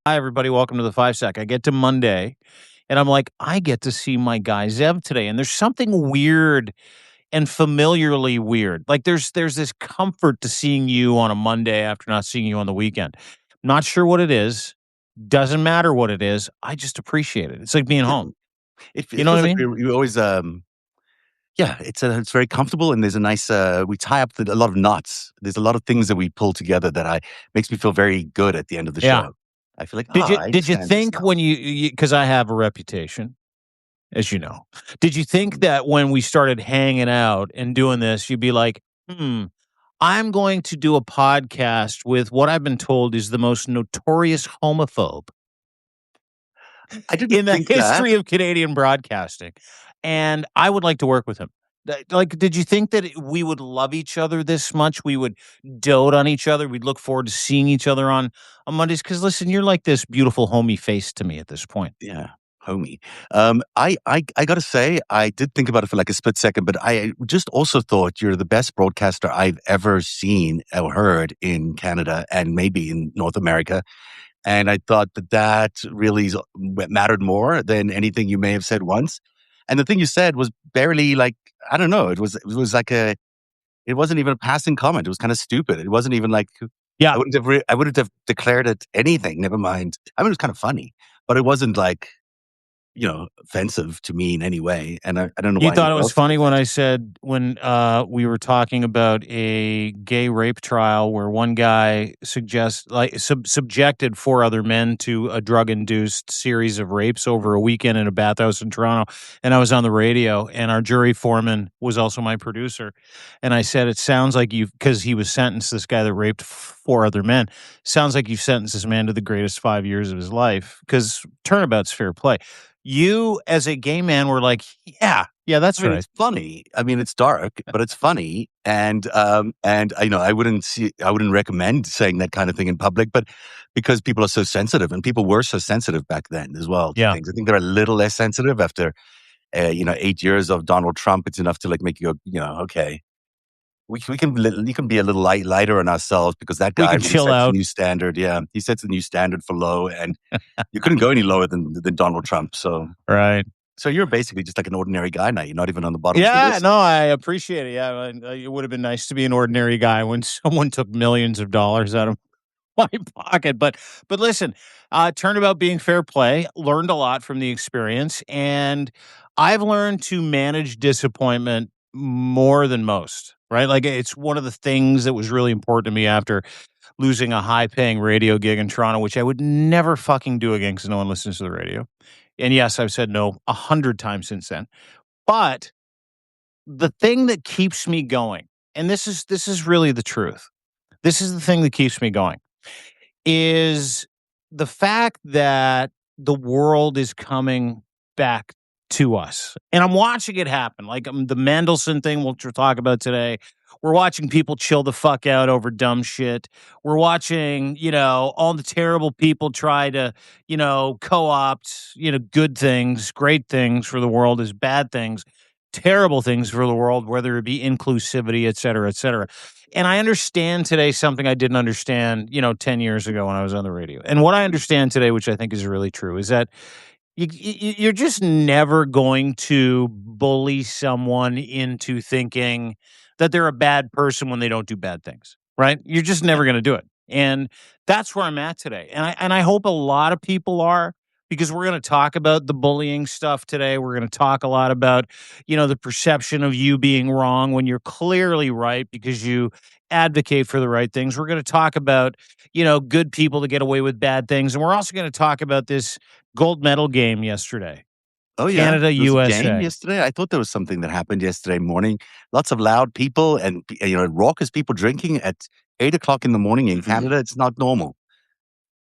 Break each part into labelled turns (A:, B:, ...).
A: Hi, everybody. Welcome to the FiveStack. I get to Monday, and I'm like, I get to see my guy Zev today, and there's something weird and familiarly weird. Like there's this comfort to seeing you on a Monday after not seeing you on the weekend. Not sure what it is. Doesn't matter what it is. I just appreciate it. It's like being
B: Yeah,
A: home.
B: it
A: You know what
B: feels
A: I
B: like
A: mean?
B: we always, yeah, it's very comfortable and there's a nice, we tie up a lot of knots. There's a lot of things that we pull together that I makes me feel very good at the end of the
A: Yeah.
B: show. I feel like,
A: Did you
B: I
A: did you
B: understand this
A: think
B: now.
A: when you because I have a reputation, as you know. Did you think
B: Mhm.
A: that when we started hanging out and doing this, you'd be like, I'm going to do a podcast with what I've been told is the most notorious homophobe
B: I didn't
A: in the
B: think that.
A: history of Canadian broadcasting, and I would like to work with him. Like, did you think that we would love each other this much? We would dote on each other. We'd look forward to seeing each other on Mondays. Because listen, you're like this beautiful homey face to me at this point.
B: Yeah, homie. I gotta say, I did think about it for like a split second, but I just also thought you're the best broadcaster I've ever seen or heard in Canada and maybe in North America. And I thought that really mattered more than anything you may have said once. And the thing you said was barely like, I don't know, it was like it wasn't even a passing comment. It was kind of stupid. It wasn't even like
A: Yeah,
B: I wouldn't have declared it anything. Never mind. I mean, it was kind of funny, but it wasn't like offensive to me in any way. And I don't know
A: you
B: why
A: thought it
B: anyone
A: was
B: else took
A: funny when
B: offense.
A: I said when we were talking about a gay rape trial where one guy subjected four other men to a drug-induced series of rapes over a weekend in a bathhouse in Toronto, and I was on the radio, and our jury foreman was also my producer, and I said, "It sounds like you," because he was sentenced. This guy that raped four other men sounds like you've sentenced this man to the greatest 5 years of his life because turnabout's fair play. You, as a gay man, were like, "Yeah, yeah,
B: I
A: that's
B: mean,
A: right."
B: it's funny. I mean, it's dark, but it's funny. And I wouldn't recommend saying that kind of thing in public, but because people are so sensitive and people were so sensitive back then as well to
A: Yeah.
B: things. I think they're a little less sensitive after, 8 years of Donald Trump. It's enough to like make you go, okay, you can be a little lighter on ourselves because that
A: We
B: guy
A: can
B: really
A: chill
B: sets the
A: out.
B: new standard. Yeah, he sets the new standard for low, and you couldn't go any lower than Donald Trump.
A: Right.
B: So you're basically just like an ordinary guy now. You're not even on the bottom of the
A: Yeah,
B: list.
A: no, I appreciate it. Yeah, it would have been nice to be an ordinary guy when someone took millions of dollars out of my pocket. But listen, turnabout being fair play, learned a lot from the experience, and I've learned to manage disappointment more than most. Right, like it's one of the things that was really important to me after losing a high-paying radio gig in Toronto, which I would never fucking do again because no one listens to the radio. And yes, I've said no 100 times since then. But the thing that keeps me going, and this is really the truth. This is the thing that keeps me going is the fact that the world is coming back to us. And I'm watching it happen. Like the Mandelson thing, we'll talk about today. We're watching people chill the fuck out over dumb shit. We're watching, all the terrible people try to, co opt, good things, great things for the world as bad things, terrible things for the world, whether it be inclusivity, et cetera, et cetera. And I understand today something I didn't understand, 10 years ago when I was on the radio. And what I understand today, which I think is really true, is that you're just never going to bully someone into thinking that they're a bad person when they don't do bad things, right? You're just
B: Yeah.
A: never going to do it. And that's where I'm at today. And I hope a lot of people are because we're going to talk about the bullying stuff today. We're going to talk a lot about, the perception of you being wrong when you're clearly right because you advocate for the right things. We're going to talk about, good people that get away with bad things. And we're also going to talk about this gold medal game yesterday.
B: Oh yeah,
A: Canada,
B: there was a game
A: USA.
B: yesterday. I thought there was something that happened yesterday morning. Lots of loud people and raucous people drinking at 8 o'clock in the morning in Canada. It's not normal.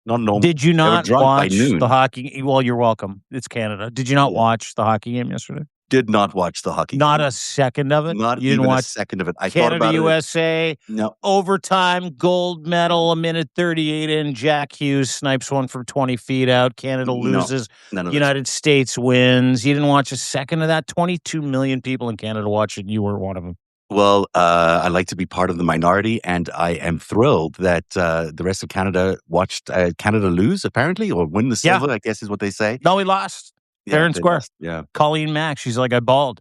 B: Not normal.
A: Did you
B: They were
A: not
B: drunk by
A: watch the
B: noon.
A: hockey? Well, you're welcome. It's Canada. Did you not
B: Yeah.
A: watch the hockey game yesterday?
B: Did not watch the hockey
A: Not
B: game.
A: a second of it.
B: Not
A: You didn't
B: even a
A: watch
B: second of it. I thought
A: Canada,
B: about it.
A: USA,
B: No,
A: overtime, gold medal, a minute 38 in. Jack Hughes snipes one from 20 feet out. Canada
B: no,
A: loses.
B: none of it.
A: United States wins. You didn't watch a second of that. 22 million people in Canada watching. You were one of them.
B: Well, I like to be part of the minority, and I am thrilled that the rest of Canada watched Canada lose, apparently, or win the
A: Yeah.
B: silver, I guess is what they say.
A: No, we lost fair
B: Yeah,
A: and
B: they
A: square.
B: lost. Yeah.
A: Colleen Mack, she's like, I bawled.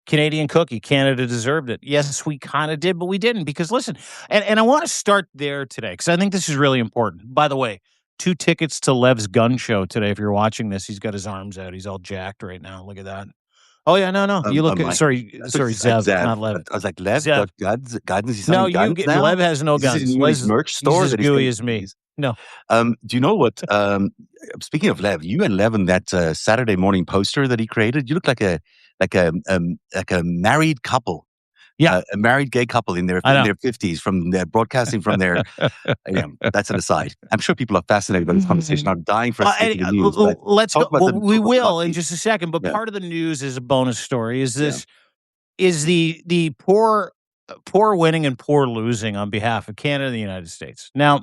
A: Canadian cookie. Canada deserved it. Yes, we kind of did, but we didn't because listen, and I want to start there today because I think this is really important. By the way, 2 tickets to Lev's gun show today. If you're watching this, he's got his arms out. He's all jacked right now. Look at that. Oh yeah, no. You look
B: My,
A: sorry, Zev,
B: Zev.
A: not Lev.
B: I was like, Lev
A: Zev.
B: got guns? Guns? He's
A: No,
B: selling
A: you
B: guns
A: get
B: now?
A: Lev has no
B: Is this his
A: guns.
B: new
A: Lev's
B: merch
A: he's
B: store
A: as
B: that he's
A: gooey
B: going
A: as me.
B: to?
A: No.
B: Do you know what? Speaking of Lev, you and Lev in that Saturday morning poster that he created, you look like a married couple,
A: Yeah,
B: a married gay couple in
A: I
B: in
A: know.
B: their 50s from their broadcasting from their. That's an aside. I'm sure people are fascinated by this conversation. I'm dying for us to get to the news, but
A: Let's go.
B: talk about
A: Well,
B: the
A: we will in
B: hockey.
A: just a second. But
B: Yeah,
A: part of the news is a bonus story. Is
B: yeah.
A: this is the poor winning and poor losing on behalf of Canada and the United States. Now,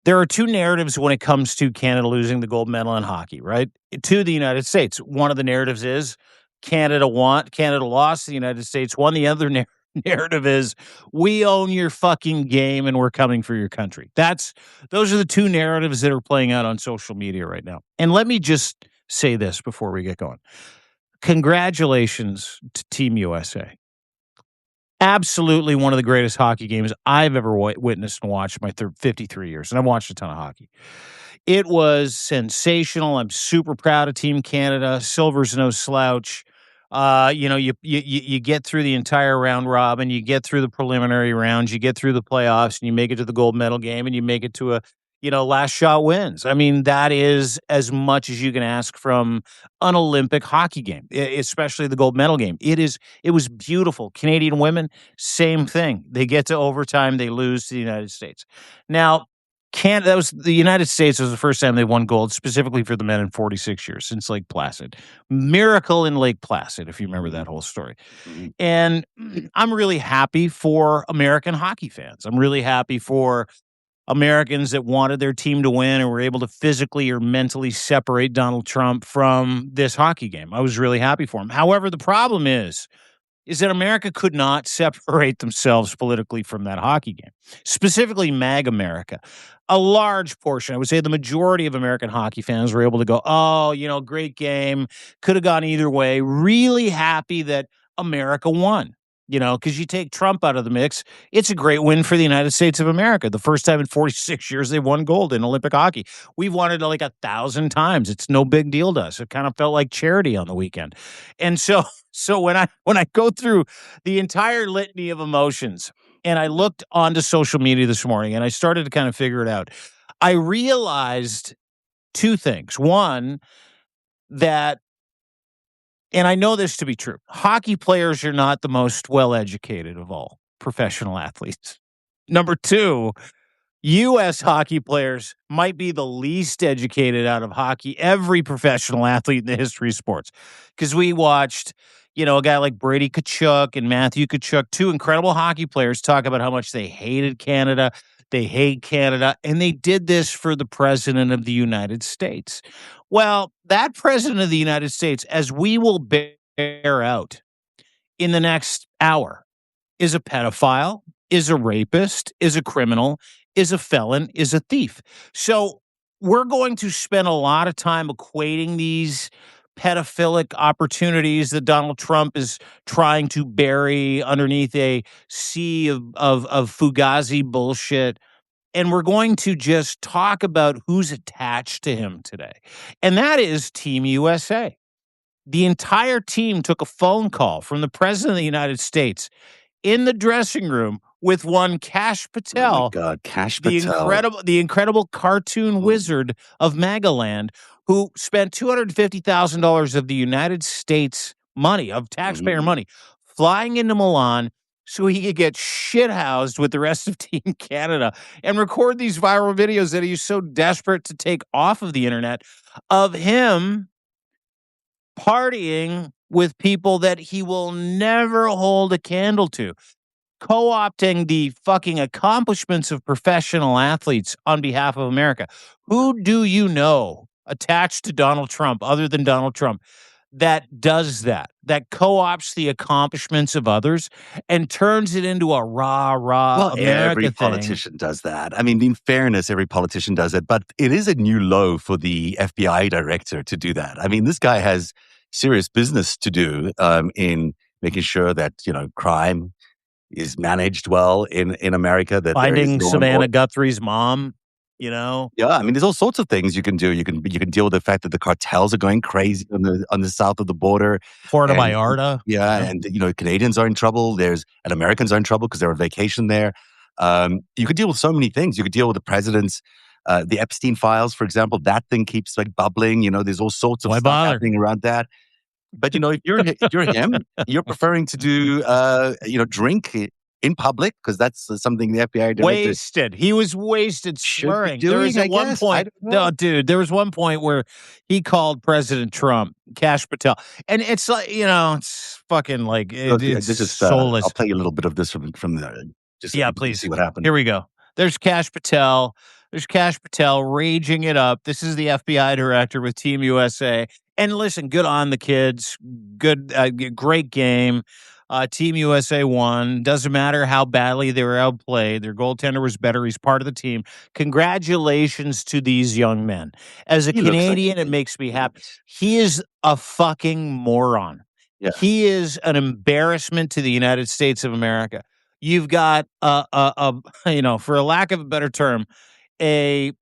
A: there are 2 narratives when it comes to Canada losing the gold medal in hockey, right? To the United States. One of the narratives is Canada lost, the United States won. The other narrative is we own your fucking game and we're coming for your country. Those are the 2 narratives that are playing out on social media right now. And let me just say this before we get going. Congratulations to Team USA. Absolutely one of the greatest hockey games I've ever witnessed and watched in my 53 years, and I've watched a ton of hockey. It was sensational. I'm super proud of Team Canada. Silver's no slouch. You get through the entire round robin, you get through the preliminary rounds, you get through the playoffs, and you make it to the gold medal game, and you make it to a last shot wins. I mean, that is as much as you can ask from an Olympic hockey game, especially the gold medal game. It was beautiful. Canadian women, same thing. They get to overtime, they lose to the United States. Now, that was the United States was the first time they won gold, specifically for the men in 46 years since Lake Placid. Miracle in Lake Placid, if you remember
B: Mhm,
A: that whole story.
B: mhm.
A: And I'm really happy for American hockey fans. I'm really happy for Americans that wanted their team to win and were able to physically or mentally separate Donald Trump from this hockey game. I was really happy for him. However, the problem is that America could not separate themselves politically from that hockey game, specifically MAG America. A large portion, I would say the majority of American hockey fans were able to go, oh, great game, could have gone either way. Really happy that America won. Because you take Trump out of the mix, it's a great win for the United States of America. The first time in 46 years they won gold in Olympic hockey. We've won it like 1,000 times. It's no big deal to us. It kind of felt like charity on the weekend. And so when I go through the entire litany of emotions and I looked onto social media this morning and I started to kind of figure it out, I realized 2 things. One, that and I know this to be true. Hockey players are not the most well-educated of all professional athletes. Number 2, U.S. hockey players might be the least educated out of hockey, every professional athlete in the history of sports. Because we watched, a guy like Brady Tkachuk and Matthew Tkachuk, 2 incredible hockey players, talk about how much they hated Canada, they hate Canada, and they did this for the president of the United States. Well, that president of the United States, as we will bear out in the next hour, is a pedophile, is a rapist, is a criminal, is a felon, is a thief. So we're going to spend a lot of time equating these pedophilic opportunities that Donald Trump is trying to bury underneath a sea of fugazi bullshit. And we're going to just talk about who's attached to him today. And that is Team USA. The entire team took a phone call from the president of the United States in the dressing room with one Cash
B: Oh my
A: Patel,
B: God, Cash Patel.
A: the incredible cartoon
B: Oh,
A: wizard of Magaland, who spent $250,000 of the United States money, of taxpayer
B: mhm.
A: money, flying into Milan so he could get shithoused with the rest of Team Canada and record these viral videos that he's so desperate to take off of the internet of him partying with people that he will never hold a candle to, co-opting the fucking accomplishments of professional athletes on behalf of America. Who do you know attached to Donald Trump other than Donald Trump that does that co-ops the accomplishments of others and turns it into a rah
B: Well, every
A: America thing.
B: politician does that. I mean, in fairness, every politician does it, but it is a new low for the FBI director to do that. I mean, this guy has serious business to do in making sure that crime is managed well in America, that there is
A: Finding
B: law and
A: Savannah
B: order.
A: Guthrie's mom, you know,
B: Yeah, I mean, there's all sorts of things you can do. You can deal with the fact that the cartels are going crazy on the south of the border,
A: Puerto
B: and
A: Vallarta,
B: yeah, and Canadians are in trouble. And Americans are in trouble because they're on vacation there. You could deal with so many things. You could deal with the president's, the Epstein files, for example. That thing keeps like bubbling. There's all sorts of
A: why
B: stuff
A: bother?
B: happening around that. But if you're him, you're preferring to do drink in public because that's something the FBI director
A: Wasted. He was wasted
B: should be
A: slurring. There was
B: doing,
A: at
B: I
A: one
B: guess. I
A: point,
B: don't know.
A: no, dude, there was one point where he called President Trump Cash Patel. And it's like, it's fucking like,
B: Look,
A: it's
B: I'll
A: soulless.
B: play you a little bit of this from the just so
A: Yeah,
B: people can
A: please.
B: see what happened.
A: Here we go. There's Cash Patel. There's Cash Patel raging it up. This is the FBI director with Team USA. And listen, good on the kids. Good, great game. Team USA won. Doesn't matter how badly they were outplayed. Their goaltender was better. He's part of the team. Congratulations to these young men. As a
B: He looks like
A: Canadian, it makes me happy. He is a fucking moron.
B: yeah,
A: He is an embarrassment to the United States of America. You've got for a lack of a better term, a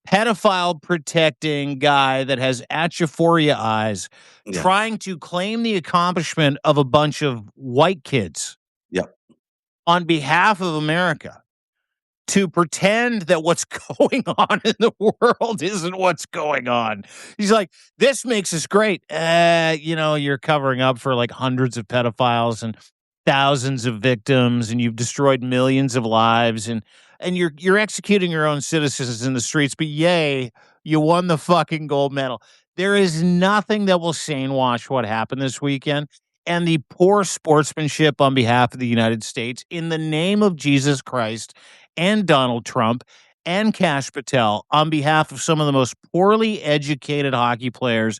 A: pedophile protecting guy that has achaphoria eyes
B: yeah,
A: trying to claim the accomplishment of a bunch of white kids
B: yeah.
A: on behalf of America to pretend that what's going on in the world isn't what's going on. He's like, this makes us great. You're covering up for like hundreds of pedophiles and thousands of victims, and you've destroyed millions of lives, and you're executing your own citizens in the streets. But yay, you won the fucking gold medal. There is nothing that will sane wash what happened this weekend. And the poor sportsmanship on behalf of the United States in the name of Jesus Christ and Donald Trump and Cash Patel on behalf of some of the most poorly educated hockey players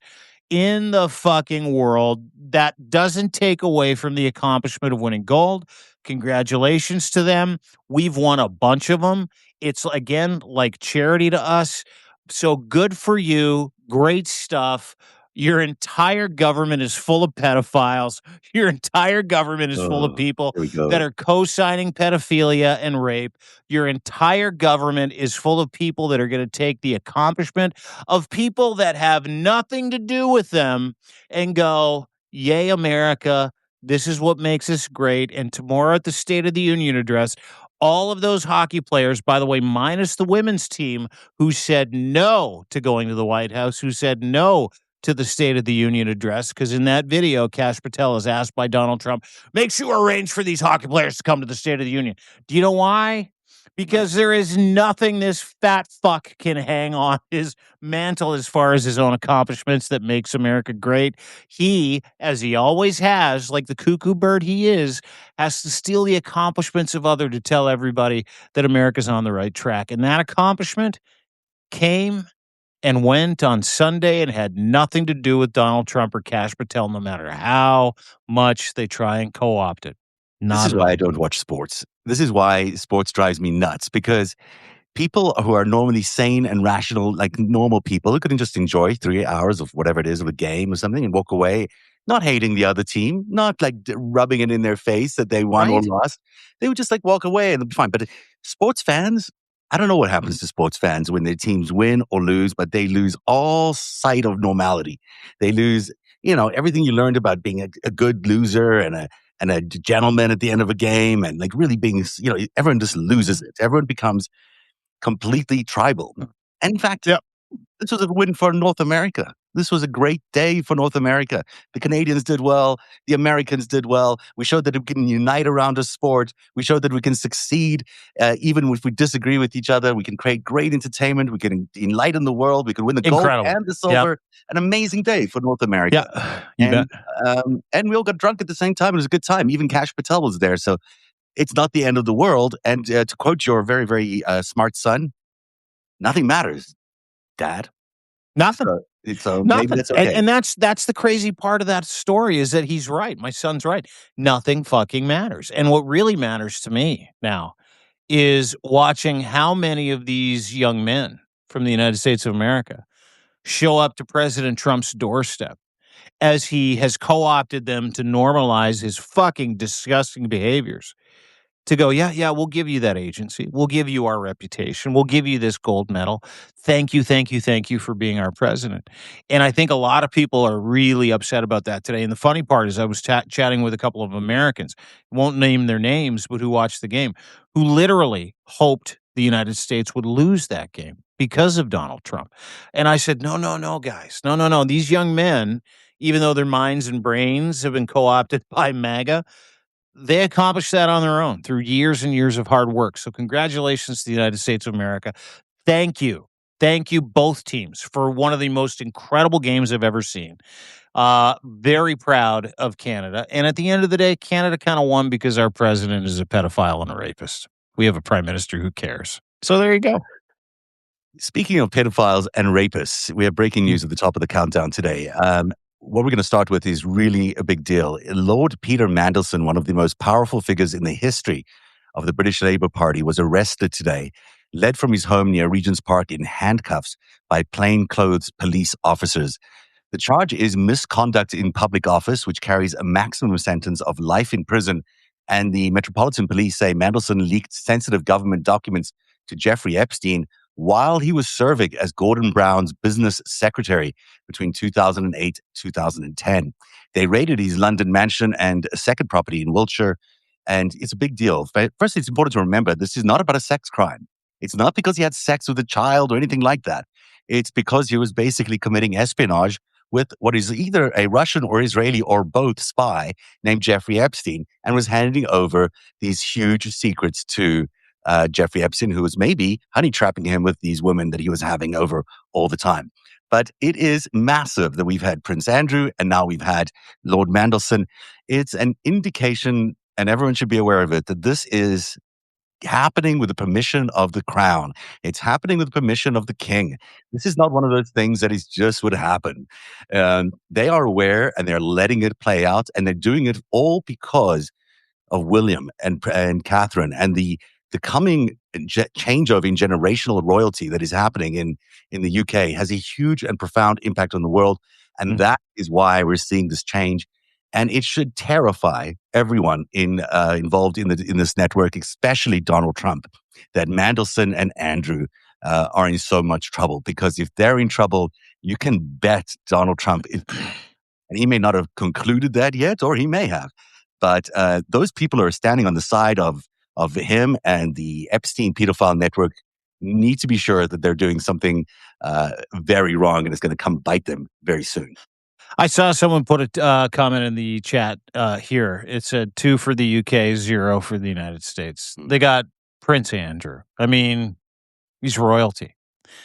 A: in the fucking world. That doesn't take away from the accomplishment of winning gold. Congratulations to them. We've won a bunch of them. It's again like charity to us. So good for you. Great stuff. Your entire government is full of pedophiles. Your entire government is full of
B: Oh,
A: people
B: here we
A: that
B: go.
A: are co-signing pedophilia and rape. Your entire government is full of people that are going to take the accomplishment of people that have nothing to do with them and go, "Yay, America. This is what makes us great." And tomorrow at the State of the Union address, all of those hockey players, by the way, minus the women's team, who said no to going to the White House, who said no to the State of the Union address, because in that video, Cash Patel is asked by Donald Trump, make sure you arrange for these hockey players to come to the State of the Union. Do you know why?
B: Right.
A: Because there is nothing this fat fuck can hang on his mantle as far as his own accomplishments that makes America great. He, as he always has, like the cuckoo bird he is, has to steal the accomplishments of other to tell everybody that America's on the right track. And that accomplishment came and went on Sunday and had nothing to do with Donald Trump or Cash Patel, no matter how much they try and co-opt it.
B: This
A: Not
B: is
A: at
B: why I
A: all.
B: don't watch sports. This is why sports drives me nuts because people who are normally sane and rational, like normal people who couldn't just enjoy 3 hours of whatever it is of a game or something and walk away, not hating the other team, not like rubbing it in their face that they won or
A: Right?
B: lost. They would just like walk away and they'll be fine. But sports fans, I don't know what happens to sports fans when their teams win or lose, but they lose all sight of normality. They lose, everything you learned about being a good loser and a gentleman at the end of a game and like really being, everyone just loses it. Everyone becomes completely tribal. And in fact,
A: Yep.
B: this was a win for North America. This was a great day for North America. The Canadians did well. The Americans did well. We showed that we can unite around a sport. We showed that we can succeed even if we disagree with each other. We can create great entertainment. We can enlighten the world. We can win the gold
A: Incredible.
B: and the
A: Yep.
B: silver. An amazing day for North America.
A: Yeah. You bet.
B: And we all got drunk at the same time. It was a good time. Even Cash Patel was there. So it's not the end of the world. And to quote your very, very smart son, nothing matters, Dad.
A: Nothing.
B: So maybe
A: Nothing.
B: that's okay.
A: And that's the crazy part of that story is that he's right. My son's right. Nothing fucking matters. And what really matters to me now is watching how many of these young men from the United States of America show up to President Trump's doorstep as he has co-opted them to normalize his fucking disgusting behaviors to go, yeah, yeah, we'll give you that agency. We'll give you our reputation. We'll give you this gold medal. Thank you, thank you, thank you for being our president. And I think a lot of people are really upset about that today. And the funny part is, I was chatting with a couple of Americans, won't name their names, but who watched the game, who literally hoped the United States would lose that game because of Donald Trump. And I said, no, no, no, guys, no, no, no. These young men, even though their minds and brains have been co opted by MAGA, they accomplished that on their own through years and years of hard work. So, congratulations to the United States of America. Thank you. Thank you, both teams, for one of the most incredible games I've ever seen. Very proud of Canada. And at the end of the day, Canada kind of won because our president is a pedophile and a rapist. We have a prime minister who cares. So, there you go.
B: Speaking of pedophiles and rapists, we have breaking news at the top of the countdown today. What we're going to start with is really a big deal. Lord Peter Mandelson, one of the most powerful figures in the history of the British Labour Party, was arrested today, led from his home near Regent's Park in handcuffs by plainclothes police officers. The charge is misconduct in public office, which carries a maximum sentence of life in prison. And the Metropolitan Police say Mandelson leaked sensitive government documents to Jeffrey Epstein while he was serving as Gordon Brown's business secretary between 2008 2010. They raided his London mansion and a second property in Wiltshire. And it's a big deal. First, it's important to remember this is not about a sex crime. It's not because he had sex with a child or anything like that. It's because he was basically committing espionage with what is either a Russian or Israeli or both spy named Jeffrey Epstein, and was handing over these huge secrets to Jeffrey Epstein, who was maybe honey trapping him with these women that he was having over all the time. But it is massive that we've had Prince Andrew and now we've had Lord Mandelson. It's an indication, and everyone should be aware of it, that this is happening with the permission of the crown. It's happening with the permission of the king. This is not one of those things that is just would happen. They are aware and they're letting it play out, and they're doing it all because of William and Catherine and the coming changeover in generational royalty that is happening in the UK has a huge and profound impact on the world. And that is why we're seeing this change. And it should terrify everyone involved in this network, especially Donald Trump, that Mandelson and Andrew are in so much trouble. Because if they're in trouble, you can bet Donald Trump is, and he may not have concluded that yet, or he may have. But those people are standing on the side of him, and the Epstein pedophile network need to be sure that they're doing something very wrong, and it's going to come bite them very soon.
A: I saw someone put a comment in the chat here. It said 2 for the UK, 0 for the United States. They got Prince Andrew. I mean, he's royalty.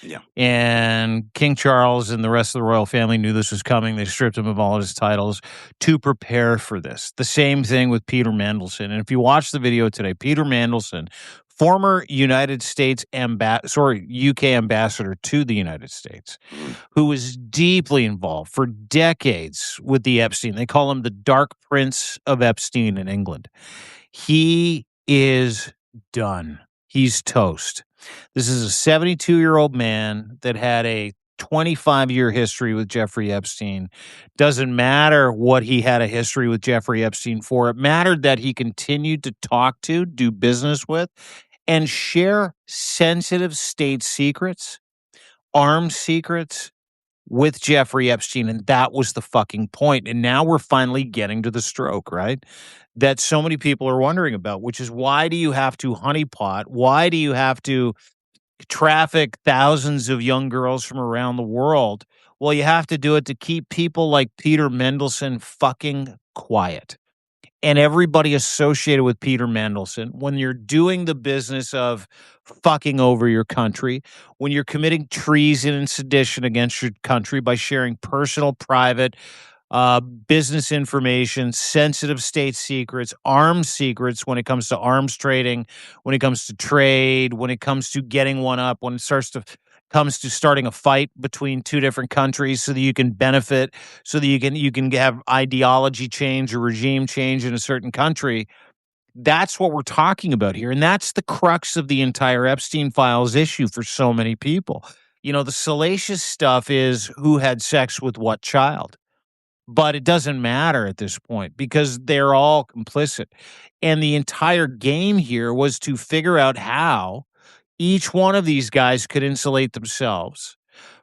B: Yeah.
A: And King Charles and the rest of the royal family knew this was coming. They stripped him of all his titles to prepare for this. The same thing with Peter Mandelson. And if you watch the video today, Peter Mandelson, former UK ambassador to the United States, who was deeply involved for decades with the Epstein. They call him the Dark Prince of Epstein in England. He is done. He's toast. This is a 72-year-old man that had a 25-year history with Jeffrey Epstein. Doesn't matter what he had a history with Jeffrey Epstein for. It mattered that he continued to talk to, do business with, and share sensitive state secrets, armed secrets with Jeffrey Epstein. And that was the fucking point. And now we're finally getting to the stroke, right? That so many people are wondering about, which is why do you have to honeypot? Why do you have to traffic thousands of young girls from around the world? Well, you have to do it to keep people like Peter Mandelson fucking quiet. And everybody associated with Peter Mandelson, when you're doing the business of fucking over your country, when you're committing treason and sedition against your country by sharing personal, private, business information, sensitive state secrets, arms secrets when it comes to arms trading, when it comes to trade, when it comes to getting one up, when it starts to comes to starting a fight between two different countries so that you can benefit, so that you can have ideology change or regime change in a certain country. That's what we're talking about here. And that's the crux of the entire Epstein files issue for so many people. The salacious stuff is who had sex with what child. But it doesn't matter at this point because they're all complicit. And the entire game here was to figure out how each one of these guys could insulate themselves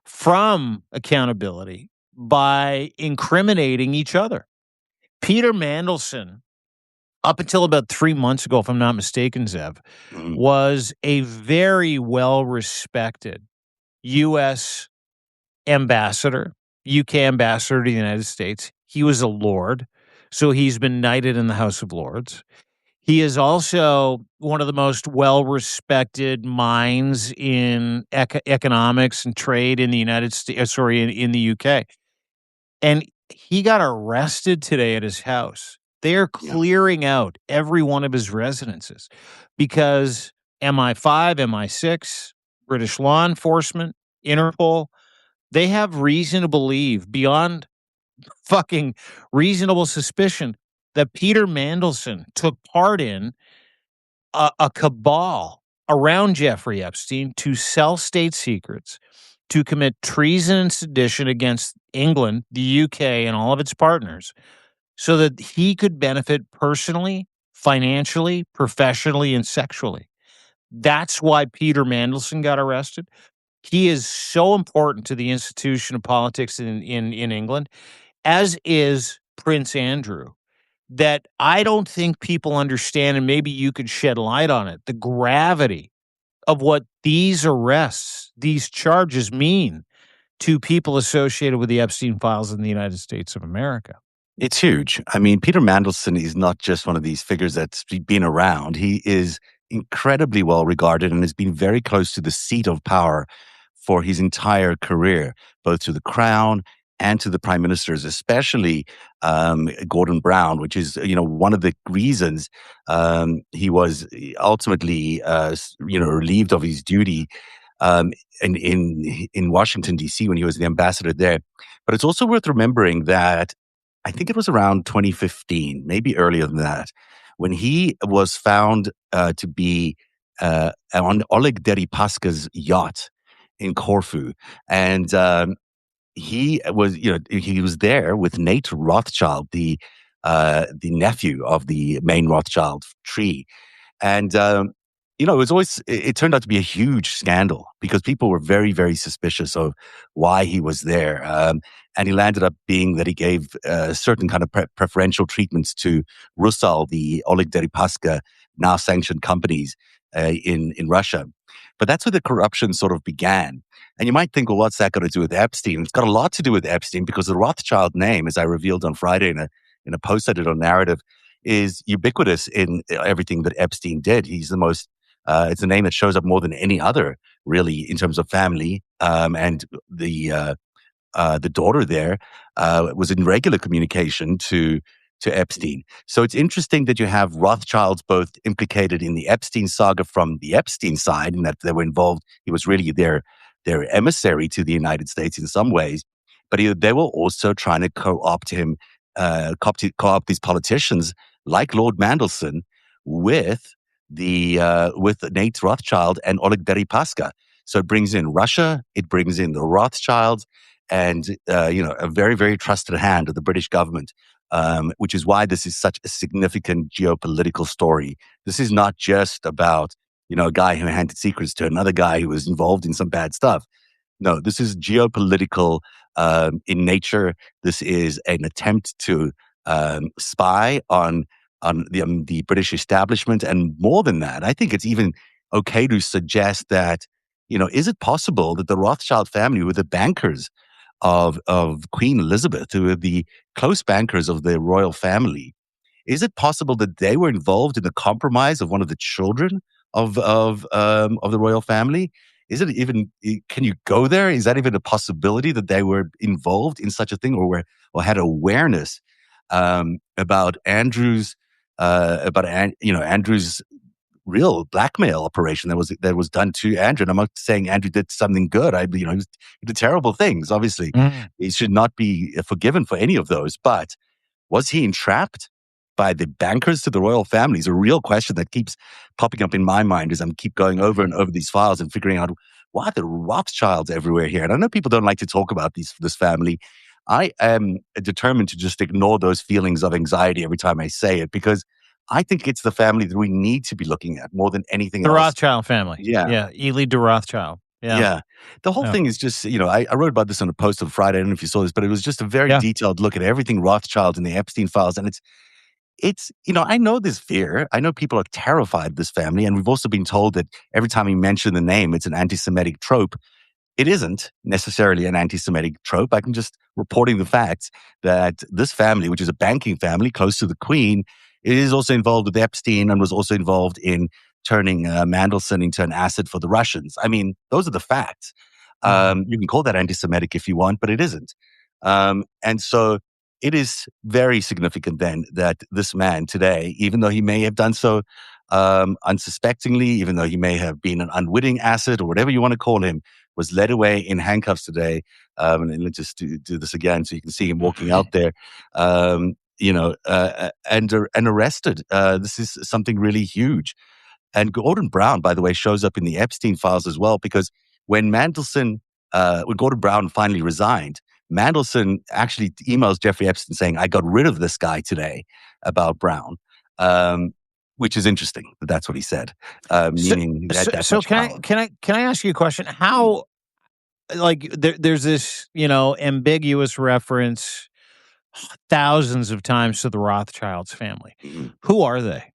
A: from accountability by incriminating each other. Peter Mandelson, up until about 3 months ago, if I'm not mistaken, Zev,
B: Mhm.
A: was a very well respected U.S. ambassador, UK ambassador to the United States. He was a lord, so he's been knighted in the House of Lords. He is also one of the most well-respected minds in economics and trade in the United States, sorry, in the UK. And he got arrested today at his house. They're
B: Yeah.
A: clearing out every one of his residences because MI5, MI6, British law enforcement, Interpol, they have reason to believe beyond fucking reasonable suspicion that Peter Mandelson took part in a cabal around Jeffrey Epstein to sell state secrets, to commit treason and sedition against England, the UK, and all of its partners, so that he could benefit personally, financially, professionally, and sexually. That's why Peter Mandelson got arrested. He is so important to the institution of politics in England, as is Prince Andrew, that I don't think people understand, and maybe you could shed light on it, the gravity of what these arrests, these charges mean to people associated with the Epstein files in the United States of America.
B: It's huge. I mean, Peter Mandelson is not just one of these figures that's been around. He is incredibly well regarded and has been very close to the seat of power for his entire career, both to the crown and to the prime ministers, especially Gordon Brown, which is one of the reasons he was ultimately relieved of his duty um, in Washington D.C. when he was the ambassador there. But it's also worth remembering that I think it was around 2015, maybe earlier than that, when he was found to be on Oleg Deripaska's yacht in Corfu, and he was there with Nate Rothschild, the nephew of the main Rothschild tree, and, it was always it turned out to be a huge scandal because people were very, very suspicious of why he was there. And he landed up being that he gave certain kind of preferential treatments to Rusal, the Oleg Deripaska, now sanctioned companies in Russia. But that's where the corruption sort of began. And you might think, well, what's that got to do with Epstein? It's got a lot to do with Epstein because the Rothschild name, as I revealed on Friday in a post I did on Narrative, is ubiquitous in everything that Epstein did. He's the most, it's a name that shows up more than any other, really, in terms of family. And the daughter there was in regular communication to Epstein. So it's interesting that you have Rothschilds both implicated in the Epstein saga from the Epstein side, and that they were involved. He was really their emissary to the United States in some ways, but they were also trying to co-opt him, co-opt these politicians like Lord Mandelson with Nate Rothschild and Oleg Deripaska. So it brings in Russia, it brings in the Rothschilds, and a very, very trusted hand of the British government, which is why this is such a significant geopolitical story. This is not just about a guy who handed secrets to another guy who was involved in some bad stuff. No, this is geopolitical in nature. This is an attempt to spy on the British establishment, and more than that, I think it's even okay to suggest that is it possible that the Rothschild family were the bankers of Queen Elizabeth, who were the close bankers of the royal family? Is it possible that they were involved in the compromise of one of the children of the royal family? Is it even? Can you go there? Is that even a possibility that they were involved in such a thing, or had awareness about Andrew's Andrew's real blackmail operation that was done to Andrew. And I'm not saying Andrew did something good. He did terrible things. Obviously,
A: Mm.
B: he should not be forgiven for any of those. But was he entrapped by the bankers to the royal family? Is a real question that keeps popping up in my mind as I'm keep going over and over these files and figuring out why are the Rothschilds everywhere here. And I know people don't like to talk about this family. I am determined to just ignore those feelings of anxiety every time I say it, because I think it's the family that we need to be looking at more than anything
A: The
B: else.
A: Rothschild family.
B: Yeah.
A: Yeah, Ely de Rothschild. Yeah,
B: Yeah. The whole
A: yeah,
B: thing is just, I wrote about this on a post on Friday. I don't know if you saw this, but it was just a very
A: yeah.
B: detailed look at everything Rothschild and the Epstein files. And I know there's fear. I know people are terrified of this family. And we've also been told that every time we mention the name, it's an anti-Semitic trope. It isn't necessarily an anti-Semitic trope. I'm just reporting the facts that this family, which is a banking family close to the Queen, is also involved with Epstein and was also involved in turning Mandelson into an asset for the Russians. I mean, those are the facts.
A: Mhm.
B: You can call that anti-Semitic if you want, but it isn't. And so it is very significant then that this man today, even though he may have done so unsuspectingly, even though he may have been an unwitting asset or whatever you want to call him, was led away in handcuffs today. And let's just do this again so you can see him walking out there, and arrested. This is something really huge. And Gordon Brown, by the way, shows up in the Epstein files as well, because when when Gordon Brown finally resigned, Mandelson actually emails Jeffrey Epstein saying, I got rid of this guy today about Brown, um, which is interesting. That's what he said,
A: So,
B: meaning he had
A: so,
B: that
A: so
B: much
A: can
B: power.
A: I ask you a question?
B: Mm,
A: How like there's this ambiguous reference thousands of times to the Rothschilds family.
B: mm.
A: Who are they?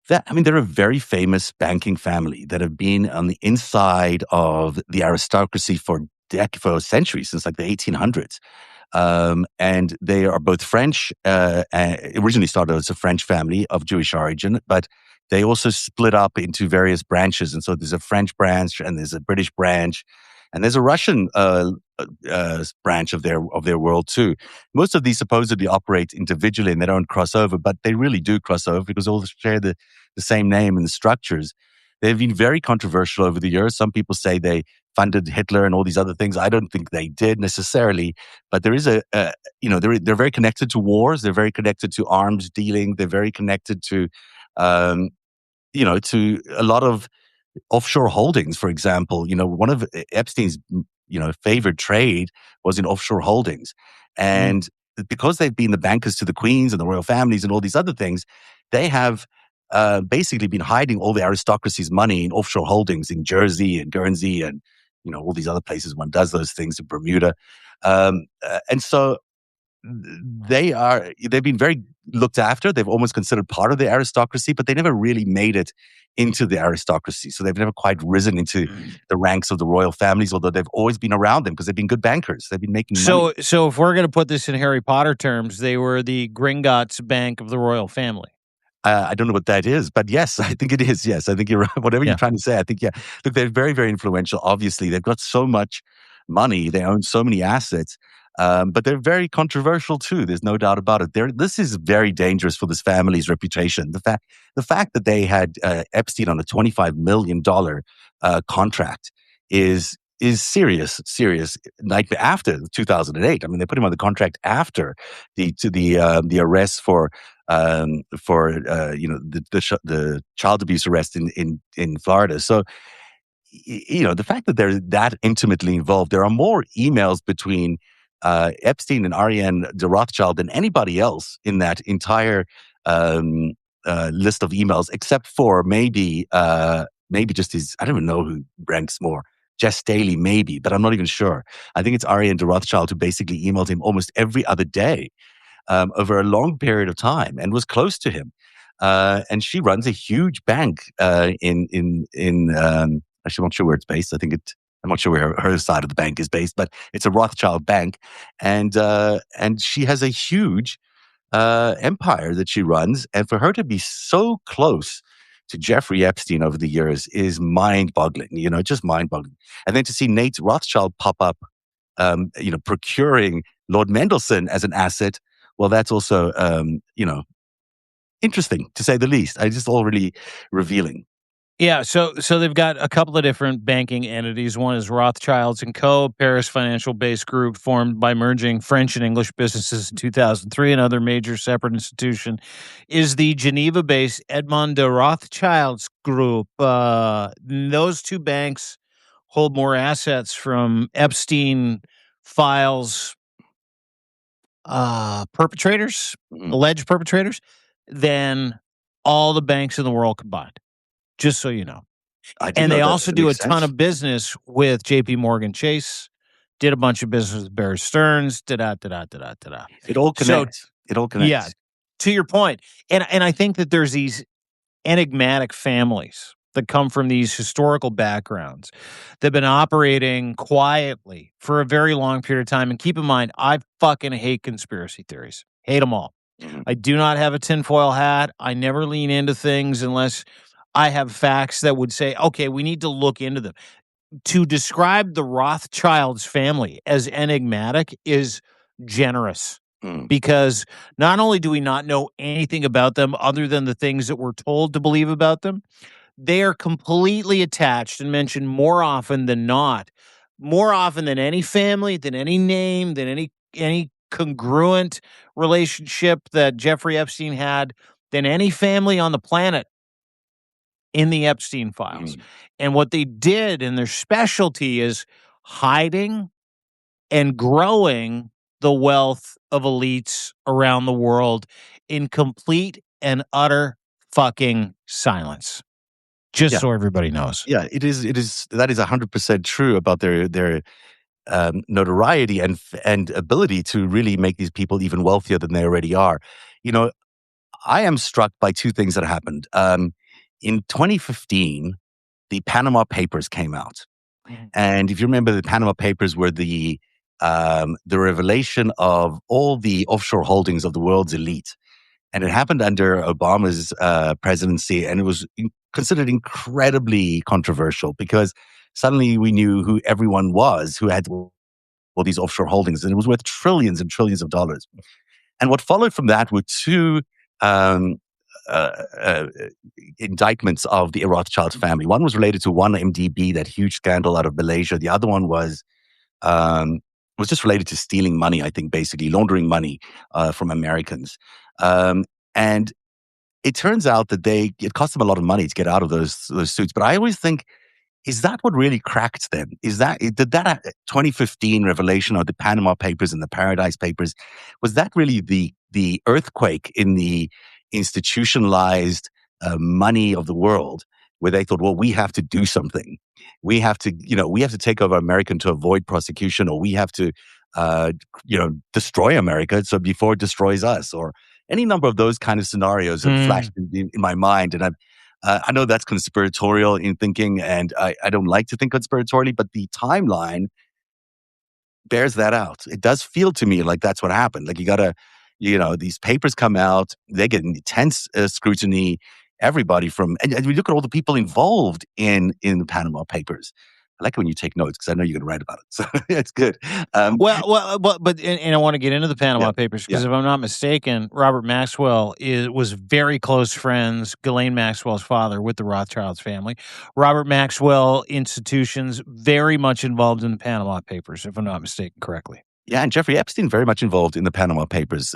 B: They're a very famous banking family that have been on the inside of the aristocracy for centuries, since like the 1800s. And they are both French, originally started as a French family of Jewish origin, but they also split up into various branches. And so there's a French branch and there's a British branch and there's a Russian branch of their world too. Most of these supposedly operate individually and they don't cross over, but they really do cross over because they all share the same name and the structures. They've been very controversial over the years. Some people say they funded Hitler and all these other things. I don't think they did necessarily, but there is they're very connected to wars. They're very connected to arms dealing. They're very connected um, to a lot of offshore holdings. For example, one of Epstein's favorite trade was in offshore holdings,
A: Mm.
B: and because they've been the bankers to the queens and the royal families and all these other things, they have basically been hiding all the aristocracy's money in offshore holdings in Jersey and Guernsey and all these other places. One does those things in Bermuda, and so they've been very looked after. They've almost considered part of the aristocracy, but they never really made it into the aristocracy. So they've never quite risen into the ranks of the royal families, although they've always been around them because they've been good bankers. They've been making money.
A: So if we're going to put this in Harry Potter terms, they were the Gringotts Bank of the royal family.
B: I don't know what that is, but yes, I think it is. Yes, I think you're right. Whatever you're
A: Yeah.
B: trying to say, I think, yeah. Look, they're very, very influential. Obviously, they've got so much money. They own so many assets, but they're very controversial too. There's no doubt about it. This is very dangerous for this family's reputation. The fact that they had Epstein on a $25 million contract is serious nightmare after 2008. I mean, they put him on the contract after the arrest for the child abuse arrest in Florida. So the fact that they're that intimately involved, there are more emails between Epstein and Ariane de Rothschild than anybody else in that entire um, list of emails, except for maybe just his. I don't even know who ranks more. Jess Staley, maybe, but I'm not even sure. I think it's Ariane de Rothschild who basically emailed him almost every other day over a long period of time and was close to him. And she runs a huge bank in actually, I'm not sure where it's based. I'm not sure where her side of the bank is based, but it's a Rothschild bank, and she has a huge empire that she runs. And for her to be so close to Jeffrey Epstein over the years is mind-boggling. Just mind-boggling. And then to see Nate Rothschild pop up, procuring Lord Mendelson as an asset. Well, that's also, interesting to say the least. I just all really revealing.
A: Yeah, so they've got a couple of different banking entities. One is Rothschilds and Co., Paris financial-based group formed by merging French and English businesses in 2003. Another major separate institution is the Geneva-based Edmond de Rothschilds Group. Those two banks hold more assets from Epstein files perpetrators,
B: Mm.
A: alleged perpetrators, than all the banks in the world combined. Just so you know.
B: I didn't
A: And
B: know
A: they
B: that.
A: also
B: That
A: do a
B: makes
A: ton
B: sense.
A: of business with JP Morgan Chase, did a bunch of business with Bear Stearns, da da da da da da da.
B: It all
A: So
B: connects. It all
A: yeah,
B: connects.
A: to your point, and I think that there's these enigmatic families that come from these historical backgrounds that've been operating quietly for a very long period of time. And keep in mind, I fucking hate conspiracy theories. Hate them all.
B: Mhm.
A: I do not have a tinfoil hat. I never lean into things unless I have facts that would say, okay, we need to look into them. To describe the Rothschilds family as enigmatic is generous
B: Mm.
A: because not only do we not know anything about them other than the things that we're told to believe about them, they are completely attached and mentioned more often than not, more often than any family, than any name, than any congruent relationship that Jeffrey Epstein had, than any family on the planet in the Epstein files.
B: Mm.
A: And what they did and their specialty is hiding and growing the wealth of elites around the world in complete and utter fucking silence. Just
B: Yeah.
A: so everybody knows.
B: Yeah, it is that is 100% true about their notoriety and ability to really make these people even wealthier than they already are. You know, I am struck by two things that happened. In 2015, the Panama Papers came out.
A: Mhm.
B: And if you remember, the Panama Papers were the revelation of all the offshore holdings of the world's elite. And it happened under Obama's presidency, and it was considered incredibly controversial because suddenly we knew who everyone was who had all these offshore holdings, and it was worth trillions and trillions of dollars. And what followed from that were two um, uh, uh, indictments of the Rothschild family. One was related to 1MDB, that huge scandal out of Malaysia. The other one um, was just related to stealing money, I think, basically laundering money from Americans. And it turns out that it cost them a lot of money to get out of those suits. But I always think, is that what really cracked them? Did that 2015 revelation of the Panama Papers and the Paradise Papers, was that really the earthquake in the institutionalized money of the world, where they thought, well, we have to do something, we have to take over America to avoid prosecution, or we have to destroy America so before it destroys us, or any number of those kind of scenarios have
A: Mm.
B: flashed in my mind, and I know that's conspiratorial in thinking, and I don't like to think conspiratorially, but the timeline bears that out. It does feel to me like that's what happened. Like these papers come out, they get intense scrutiny. Everybody and we look at all the people involved in the Panama Papers. I like it when you take notes because I know you're going to write about it. So it's good. Um,
A: But and I want to get into the
B: yeah,
A: Panama Papers
B: yeah.
A: because if I'm not mistaken, Robert Maxwell was very close friends, Ghislaine Maxwell's father, with the Rothschilds family. Robert Maxwell institutions very much involved in the Panama Papers, if I'm not mistaken correctly.
B: Yeah, and Jeffrey Epstein very much involved in the Panama Papers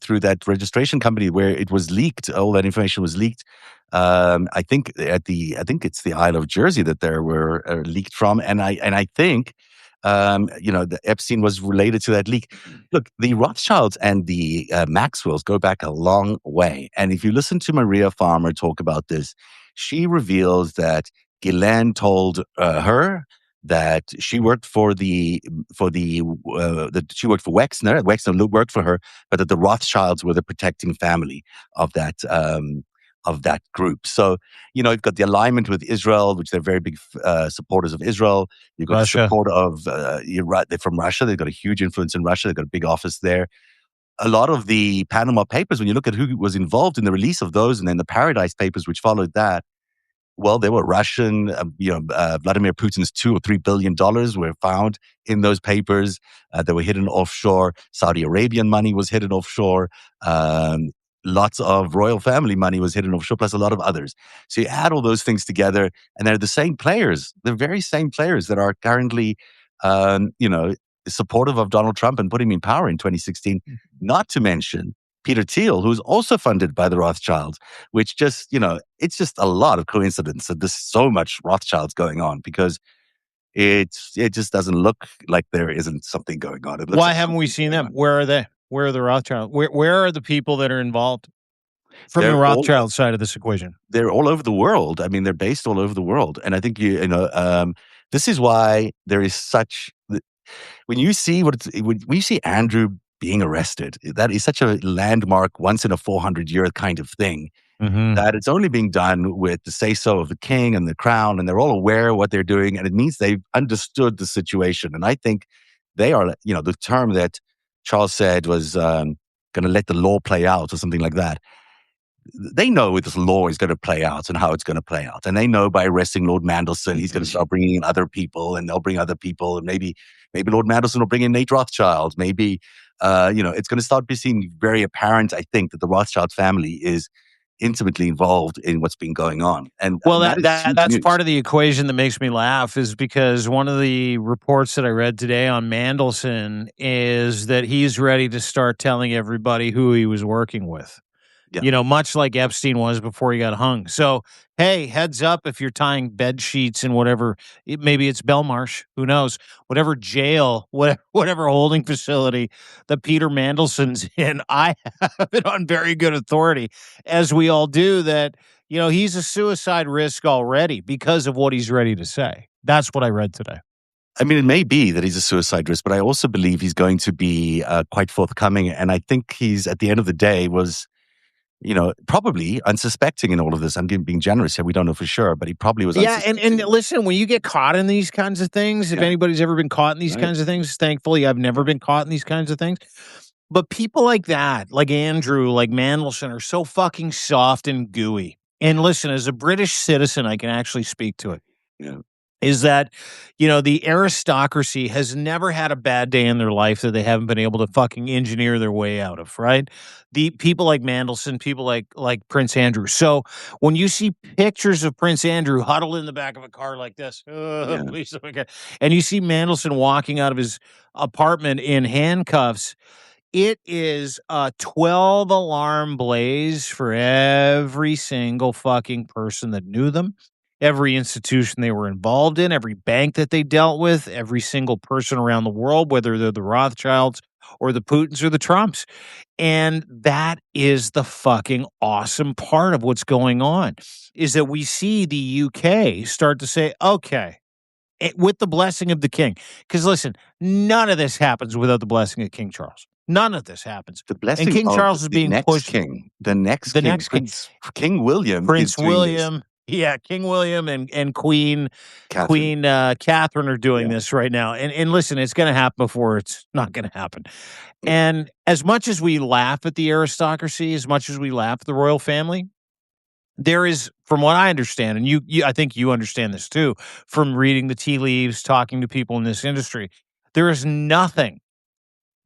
B: through that registration company where it was leaked. All that information was leaked. I think it's the Isle of Jersey that there were leaked from, and I think the Epstein was related to that leak. Look, the Rothschilds and the Maxwells go back a long way, and if you listen to Maria Farmer talk about this, she reveals that Ghislaine told her that she worked she worked for Wexner. Wexner worked for her, but that the Rothschilds were the protecting family of that group. So you've got the alignment with Israel, which they're very big supporters of Israel. You've got the
A: Russia.
B: support of they're from Russia. They've got a huge influence in Russia. They've got a big office there. A lot of the Panama Papers, when you look at who was involved in the release of those, and then the Paradise Papers, which followed that, well, they were Russian. Vladimir Putin's $2 or $3 billion were found in those papers. They were hidden offshore. Saudi Arabian money was hidden offshore. lots of royal family money was hidden offshore, plus a lot of others. So you add all those things together, and they're the same players, the very same players that are currently, you know, supportive of Donald Trump and put him in power in 2016. Not to mention Peter Thiel, who's also funded by the Rothschilds, which just, you know, it's just a lot of coincidence that there's so much Rothschilds going on because it just doesn't look like there isn't something going on. It looks
A: Why
B: like
A: haven't we
B: something's
A: seen
B: going
A: them?
B: on.
A: Where are they? Where are the Rothschild? Where are the people that are involved from the
B: They're all
A: Rothschild side of this equation?
B: they're all over the world. I mean, they're based all over the world, and I think this is why there is such when you see when you see Andrew being arrested, that is such a landmark, once in a 400-year kind of thing.
A: Mhm.
B: That it's only being done with the say so of the king and the crown, and they're all aware of what they're doing, and it means they've understood the situation. And I think they are, you know, the term that Charles said was going to let the law play out or something like that. They know this law is going to play out and how it's going to play out. And they know by arresting Lord Mandelson, he's going to start bringing in other people and they'll bring other people. And maybe Lord Mandelson will bring in Nate Rothschild. Maybe, it's going to start becoming very apparent, I think, that the Rothschild family is intimately involved in what's been going on. And
A: Well,
B: that is huge
A: that's
B: news.
A: part of the equation that makes me laugh is because one of the reports that I read today on Mandelson is that he's ready to start telling everybody who he was working with.
B: Yeah.
A: You know, much like Epstein was before he got hung. So, hey, heads up if you're tying bed sheets in whatever, maybe it's Belmarsh, who knows, whatever jail, whatever holding facility that Peter Mandelson's in. I have it on very good authority, as we all do, that, you know, he's a suicide risk already because of what he's ready to say. That's what I read today.
B: I mean, it may be that he's a suicide risk, but I also believe he's going to be quite forthcoming. And I think he's, at the end of the day, was probably unsuspecting in all of this. I'm being generous here. We don't know for sure, but he probably was
A: Yeah, and
B: unsuspecting.
A: listen, when you get caught in these kinds of things, if
B: Yeah,
A: anybody's ever been caught in these
B: right.
A: kinds of things, thankfully I've never been caught in these kinds of things. But people like that, like Andrew, like Mandelson, are so fucking soft and gooey. And listen, as a British citizen, I can actually speak to it.
B: Yeah,
A: Is that, you know, the aristocracy has never had a bad day in their life that they haven't been able to fucking engineer their way out of, right? The people like Mandelson, people like Prince Andrew. So when you see pictures of Prince Andrew huddled in the back of a car like this,
B: yeah.
A: please, okay, and you see Mandelson walking out of his apartment in handcuffs, it is a 12 alarm blaze for every single fucking person that knew them, every institution they were involved in, every bank that they dealt with, every single person around the world, whether they're the Rothschilds or the Putins or the Trumps. And that is the fucking awesome part of what's going on is that we see the UK start to say, okay, with the blessing of the king. Because listen, none of this happens without the blessing of King Charles. None of this happens.
B: The
A: And
B: blessing
A: King
B: of
A: Charles is
B: the
A: being
B: next
A: pushed,
B: king, the next
A: the
B: king,
A: next king,
B: King William is
A: Prince
B: doing this.
A: William. Yeah, King William and
B: Catherine.
A: Queen Catherine are doing
B: Yeah,
A: this right now. And listen, it's going to happen before it's not going to happen.
B: yeah.
A: And as much as we laugh at the aristocracy, as much as we laugh at the royal family, there is, from what I understand, and you I think you understand this too, from reading the tea leaves, talking to people in this industry, there is nothing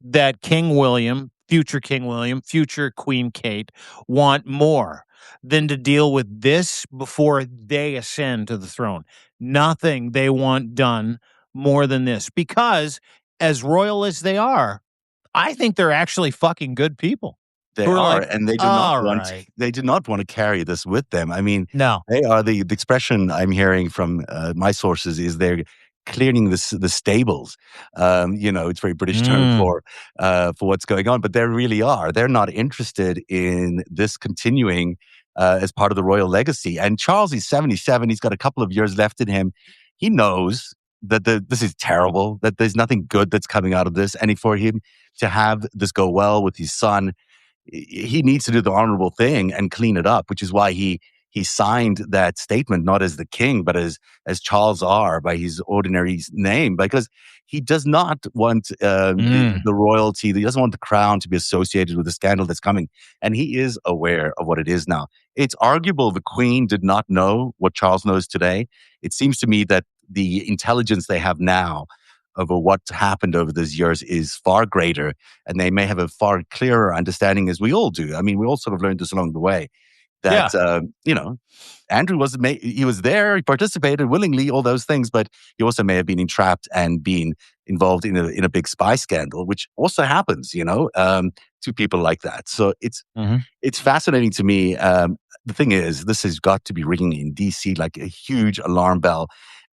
A: that King William, future Queen Kate want more than to deal with this before they ascend to the throne. Nothing they want done more than this because, as royal as they are, I think they're actually fucking good people
B: They
A: who are
B: are,
A: like,
B: and
A: all right,
B: they do not want to carry this with them. I mean,
A: no.
B: they are the expression I'm hearing from my sources is they're clearing the stables. It's a very British term
A: Mm.
B: for what's going on, but they really are. They're not interested in this continuing as part of the royal legacy. And Charles is 77. He's got a couple of years left in him. He knows that this is terrible. That there's nothing good that's coming out of this, and for him to have this go well with his son, he needs to do the honorable thing and clean it up, which is why he signed that statement not as the king but as Charles R by his ordinary name, because he does not want
A: Mm.
B: the royalty. He doesn't want the crown to be associated with the scandal that's coming, and he is aware of what it is now. It's arguable the Queen did not know what Charles knows today. It seems to me that the intelligence they have now over what happened over those years is far greater, and they may have a far clearer understanding, as we all do. I mean, we all sort of learned this along the way that,
A: Yeah.
B: Andrew he was there, he participated willingly, all those things, but he also may have been entrapped and been involved in a big spy scandal, which also happens, to people like that. So
A: Mhm.
B: it's fascinating to me. The thing is, this has got to be ringing in DC like a huge alarm bell.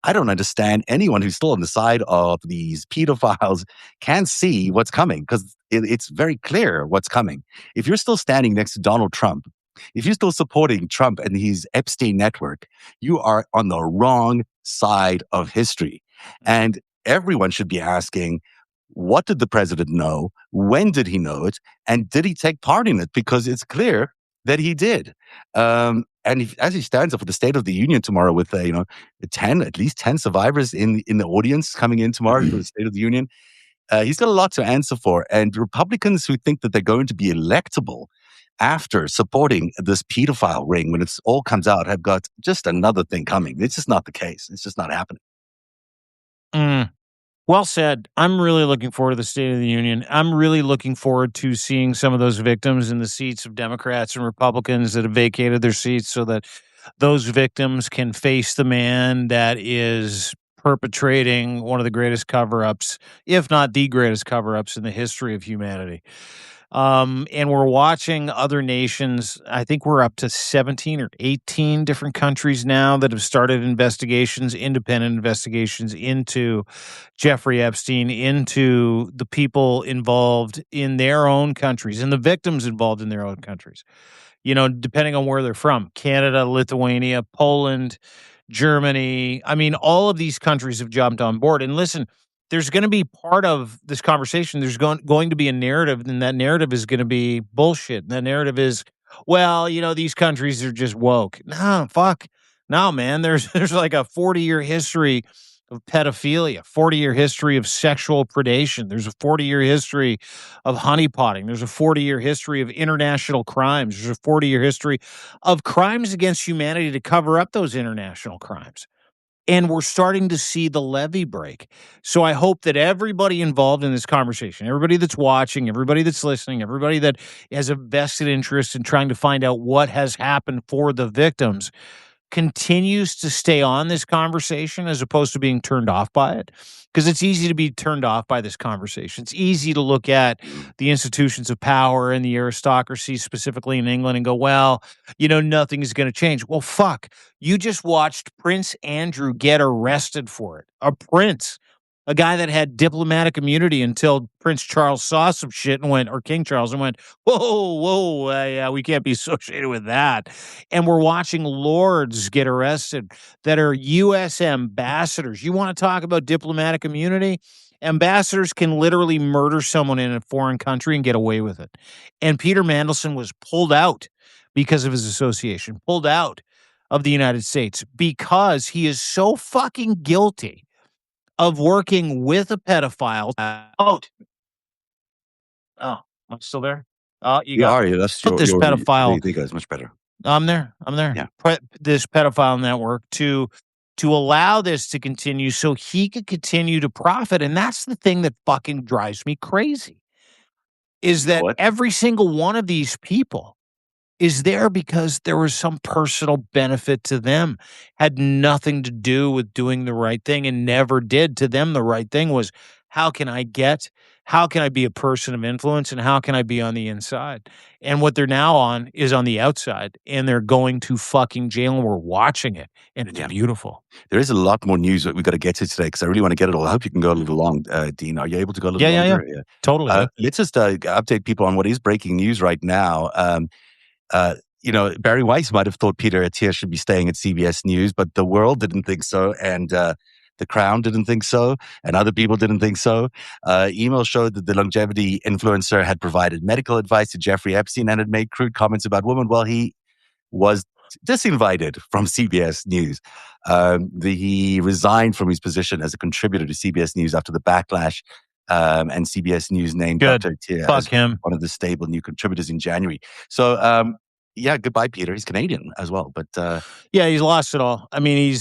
B: I don't understand anyone who's still on the side of these pedophiles can see what's coming, because it's very clear what's coming. If you're still standing next to Donald Trump, if you're still supporting Trump and his Epstein network, you are on the wrong side of history. And everyone should be asking, what did the president know? When did he know it? And did he take part in it? Because it's clear that he did. As he stands up for the State of the Union tomorrow with, 10, at least 10 survivors in the audience coming in tomorrow for the State of the Union, he's got a lot to answer for. And Republicans who think that they're going to be electable after supporting this pedophile ring when it's all comes out have got just another thing coming. It's just not the case. It's just not happening.
A: Mm. Well said. I'm really looking forward to the State of the Union. I'm really looking forward to seeing some of those victims in the seats of Democrats and Republicans that have vacated their seats so that those victims can face the man that is perpetrating one of the greatest cover ups, if not the greatest cover ups in the history of humanity. And we're watching other nations. I think we're up to 17 or 18 different countries now that have started investigations, independent investigations into Jeffrey Epstein, into the people involved in their own countries and the victims involved in their own countries. Depending on where they're from, Canada, Lithuania, Poland, Germany. I mean, all of these countries have jumped on board. And listen, there's going to be part of this conversation. There's going to be a narrative, and that narrative is going to be bullshit. And that narrative is, well, these countries are just woke. No, fuck. No, man. There's like a 40-year history of pedophilia, 40-year history of sexual predation. There's a 40-year history of honeypotting. There's a 40-year history of international crimes. There's a 40-year history of crimes against humanity to cover up those international crimes. And we're starting to see the levee break. So I hope that everybody involved in this conversation, everybody that's watching, everybody that's listening, everybody that has a vested interest in trying to find out what has happened for the victims continues to stay on this conversation as opposed to being turned off by it. Because it's easy to be turned off by this conversation. It's easy to look at the institutions of power and the aristocracy, specifically in England, and go, well, nothing is going to change. Well, fuck. You just watched Prince Andrew get arrested for it. A prince, a guy that had diplomatic immunity until Prince Charles saw some shit and went, or King Charles, and went, whoa, yeah, we can't be associated with that. And we're watching lords get arrested that are U.S. ambassadors. You want to talk about diplomatic immunity? Ambassadors can literally murder someone in a foreign country and get away with it. And Peter Mandelson was pulled out because of his association, pulled out of the United States because he is so fucking guilty of working with a pedophile. Out. Oh, I'm still there. You
B: You
A: got
B: are. That's
A: this
B: there
A: pedophile.
B: you go. It's much better.
A: I'm there. I'm there.
B: Yeah.
A: This pedophile network to allow this to continue so he could continue to profit. And that's the thing that fucking drives me crazy is
B: You know
A: that
B: what?
A: every single one of these people is there because there was some personal benefit to them, had nothing to do with doing the right thing and never did. To them, the right thing was how can I be a person of influence and how can I be on the inside? And what they're now on is on the outside and they're going to fucking jail and we're watching it and it's
B: Yeah.
A: beautiful.
B: There is a lot more news that we've got to get to today because I really want to get it all. I hope you can go a little long, Dean. Are you able to go a little
A: Yeah.
B: longer? Yeah.
A: Totally. Yeah.
B: Let's just update people on what is breaking news right now. Barry Weiss might have thought Peter Attia should be staying at CBS News, but the world didn't think so, and the Crown didn't think so, and other people didn't think so. Email showed that the longevity influencer had provided medical advice to Jeffrey Epstein and had made crude comments about women. Well, he was disinvited from CBS News. He resigned from his position as a contributor to CBS News after the backlash, and CBS News named
A: Good.
B: Dr. Attia
A: Fuck
B: as
A: him.
B: one of the stable new contributors in January. So Yeah, goodbye, Peter. He's Canadian as well, but
A: Yeah, he's lost it all. I mean,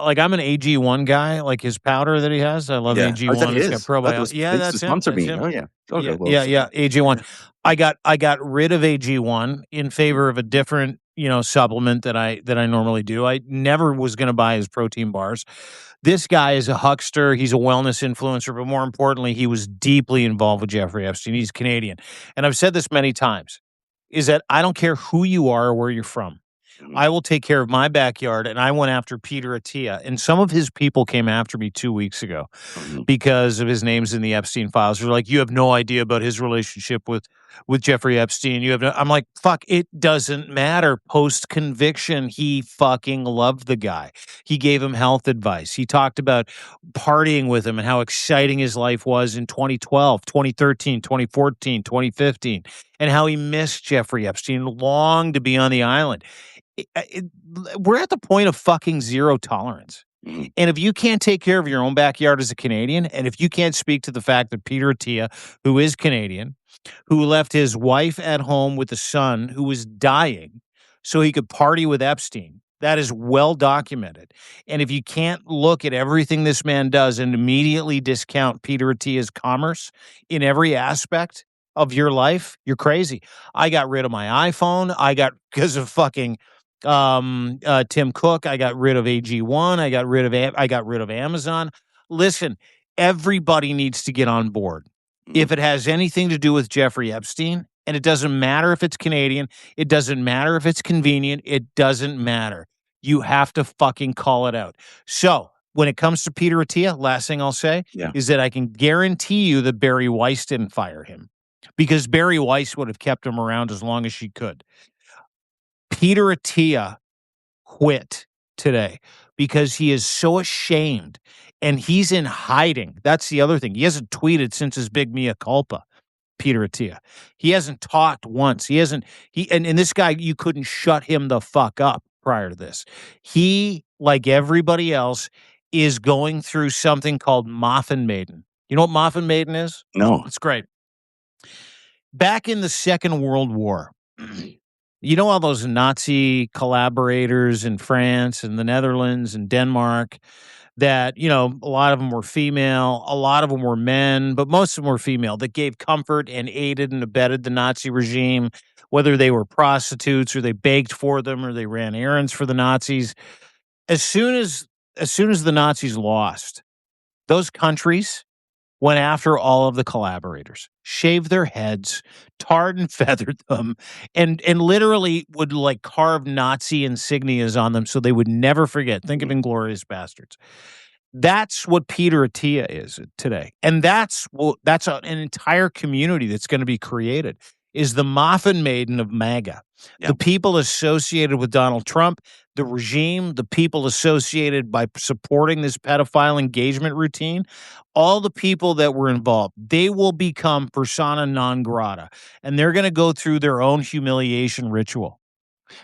A: like I'm an AG1 guy. Like his powder that he has, I love
B: yeah. Oh, is that
A: AG1. It's got
B: his? I thought it
A: probiotics.
B: was
A: Yeah,
B: they used to
A: that's him.
B: sponsor
A: That's
B: me.
A: him.
B: Oh yeah.
A: Yeah,
B: Okay, well,
A: yeah, yeah. AG1.
B: yeah.
A: I got rid of AG1 in
B: Mhm,
A: favor of a different, supplement that I normally do. I never was going to buy his protein bars. This guy is a huckster. He's a wellness influencer, but more importantly, he was deeply involved with Jeffrey Epstein. He's Canadian, and I've said this many times: is that I don't care who you are or where you're from.
B: mhm,
A: I will take care of my backyard, and I went after Peter Attia, and some of his people came after me 2 weeks ago
B: mhm,
A: because of his name's in the Epstein files. They're like, "You have no idea about his relationship with Jeffrey Epstein. You have no." I'm like, "Fuck, it doesn't matter." Post conviction, he fucking loved the guy. He gave him health advice. He talked about partying with him and how exciting his life was in 2012, 2013, 2014, 2015, and how he missed Jeffrey Epstein, longed to be on the island. We're at the point of fucking zero tolerance.
B: mhm,
A: And if you can't take care of your own backyard as a Canadian, and if you can't speak to the fact that Peter Attia, who is Canadian, who left his wife at home with a son who was dying so he could party with Epstein, that is well documented. And if you can't look at everything this man does and immediately discount Peter Attia's commerce in every aspect of your life, you're crazy. I got rid of my iPhone. I got because of fucking Tim Cook. I got rid of AG1. I got rid of Amazon. Listen, everybody needs to get on board.
B: mhm.
A: If it has anything to do with Jeffrey Epstein, and it doesn't matter if it's Canadian, it doesn't matter if it's convenient, it doesn't matter. You have to fucking call it out. So, when it comes to Peter Attia, last thing I'll say
B: Yeah.
A: is that I can guarantee you that Barry Weiss didn't fire him because Barry Weiss would have kept him around as long as she could. Peter Attia quit today because he is so ashamed and he's in hiding. That's the other thing. He hasn't tweeted since his big mea culpa, Peter Attia. He hasn't talked once. He hasn't and this guy, you couldn't shut him the fuck up prior to this. He, like everybody else, is going through something called Moffin Maiden. You know what Moffin Maiden is?
B: No.
A: It's great. Back in the Second World War, you know all those Nazi collaborators in France and the Netherlands and Denmark that, a lot of them were female, a lot of them were men, but most of them were female that gave comfort and aided and abetted the Nazi regime, whether they were prostitutes or they baked for them or they ran errands for the Nazis. As soon as as soon as the Nazis lost, those countries went after all of the collaborators, shaved their heads, tarred and feathered them, and literally would like carve Nazi insignias on them so they would never forget. Think of
B: Mhm.
A: Inglorious Bastards. That's what Peter Attia is today, and an entire community that's going to be created. Is the Moffin Maiden of MAGA,
B: Yeah.
A: the people associated with Donald Trump, the regime, the people associated by supporting this pedophile engagement routine, all the people that were involved, they will become persona non grata, and they're going to go through their own humiliation ritual.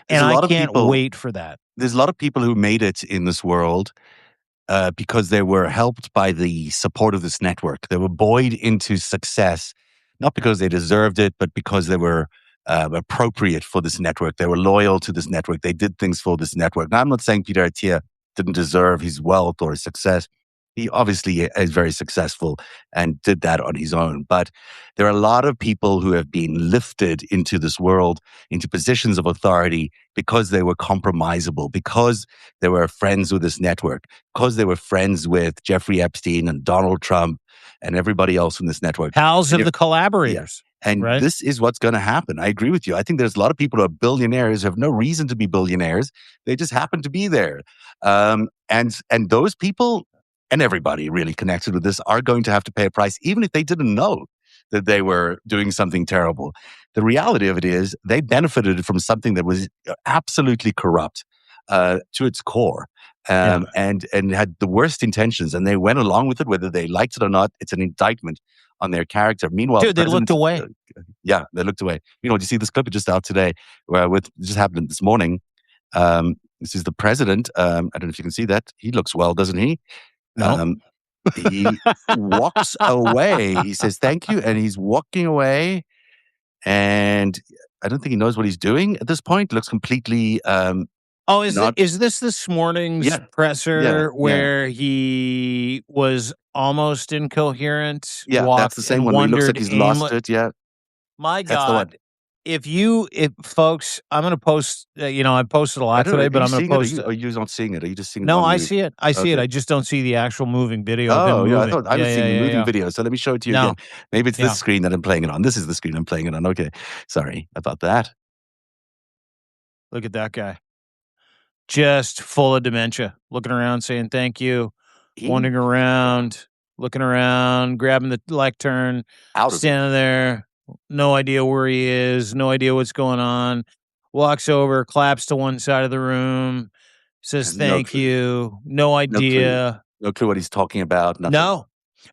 B: There's
A: And
B: a
A: I
B: lot of
A: can't
B: people
A: wait for that.
B: there's a lot of people who made it in this world because they were helped by the support of this network. They were buoyed into success, not because they deserved it, but because they were appropriate for this network. They were loyal to this network. They did things for this network. Now, I'm not saying Peter Attia didn't deserve his wealth or his success. He obviously is very successful and did that on his own. But there are a lot of people who have been lifted into this world, into positions of authority because they were compromisable, because they were friends with this network, because they were friends with Jeffrey Epstein and Donald Trump and everybody else in this network.
A: Pals
B: And
A: of
B: if,
A: the
B: yeah.
A: collaborators,
B: And
A: right?
B: this is what's going to happen. I agree with you. I think there's a lot of people who are billionaires who have no reason to be billionaires. They just happen to be there. And those people and everybody really connected with this are going to have to pay a price, even if they didn't know that they were doing something terrible. The reality of it is they benefited from something that was absolutely corrupt to its core.
A: Yeah.
B: And had the worst intentions, and they went along with it, whether they liked it or not. It's an indictment on their character. Meanwhile, the
A: Dude, they looked
B: president,
A: away.
B: yeah, they looked away. You know, do you see this clip? It just out today, where with just happened this morning. This is the president. I don't know if you can see that. He looks well, doesn't he?
A: No.
B: Um, he walks away. He says thank you, and he's walking away. And I don't think he knows what he's doing at this point. Looks completely
A: Oh,
B: not.
A: is this morning's
B: Yeah, yeah,
A: presser
B: yeah,
A: where he was almost incoherent,
B: yeah. That's
A: walked
B: the same
A: and
B: one where he looks like
A: wondered
B: he's lost
A: aimless?
B: it. Yeah,
A: My
B: that's the one.
A: God, if folks, I'm going to post. I posted a
B: I
A: lot
B: don't know.
A: today,
B: Are
A: but
B: you
A: I'm going to
B: seeing it?
A: post.
B: Are you not seeing it? Are you just seeing it
A: No,
B: on
A: I
B: mute?
A: see it. I see it.
B: Okay.
A: I just don't see the actual moving video of him
B: Oh, yeah. I
A: moving.
B: thought I
A: Yeah,
B: was
A: yeah,
B: seeing the
A: yeah,
B: moving
A: yeah.
B: video. So let me show it to you again.
A: No,
B: Maybe it's this
A: yeah.
B: screen that I'm playing it on. This is the screen I'm playing it on. Okay. Sorry about that.
A: Look at that guy, just full of dementia, looking around, saying thank you,
B: He
A: wandering around, looking around, grabbing the lectern,
B: out of it.
A: standing there, no idea where he is, no idea what's going on. Walks over, claps to one side of the room, says
B: And no
A: thank
B: clue.
A: you, no
B: No clue.
A: idea.
B: No clue what he's talking about. Nothing.
A: No,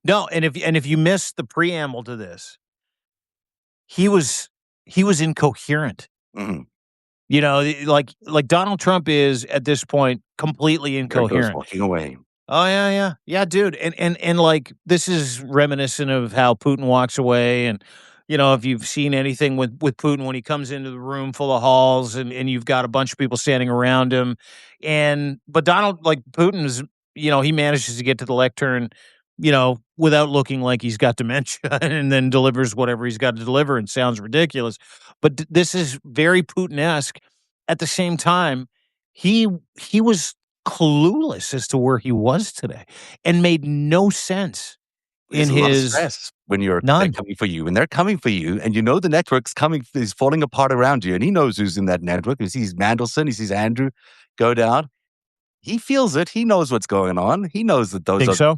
A: no. And if you missed the preamble to this, he was he was incoherent.
B: Mhm.
A: Like Donald Trump is at this point completely
B: There it goes,
A: incoherent.
B: walking away.
A: Oh yeah, yeah, yeah, dude. And like this is reminiscent of how Putin walks away. And if you've seen anything with Putin when he comes into the room full of halls and you've got a bunch of people standing around him, but Donald, like Putin's, he manages to get to the lectern, without looking like he's got dementia, and then delivers whatever he's got to deliver and sounds ridiculous. But this is very Putin-esque. At the same time, he he was clueless as to where he was today and made no sense
B: There's
A: in
B: a lot of
A: his
B: stress when they're
A: none.
B: coming for you, and they're coming for you, and you know the network's coming is falling apart around you, and he knows who's in that network. He sees Mandelson, he sees Andrew go down. He feels it. He knows what's going on. He knows that those
A: Think
B: are
A: so?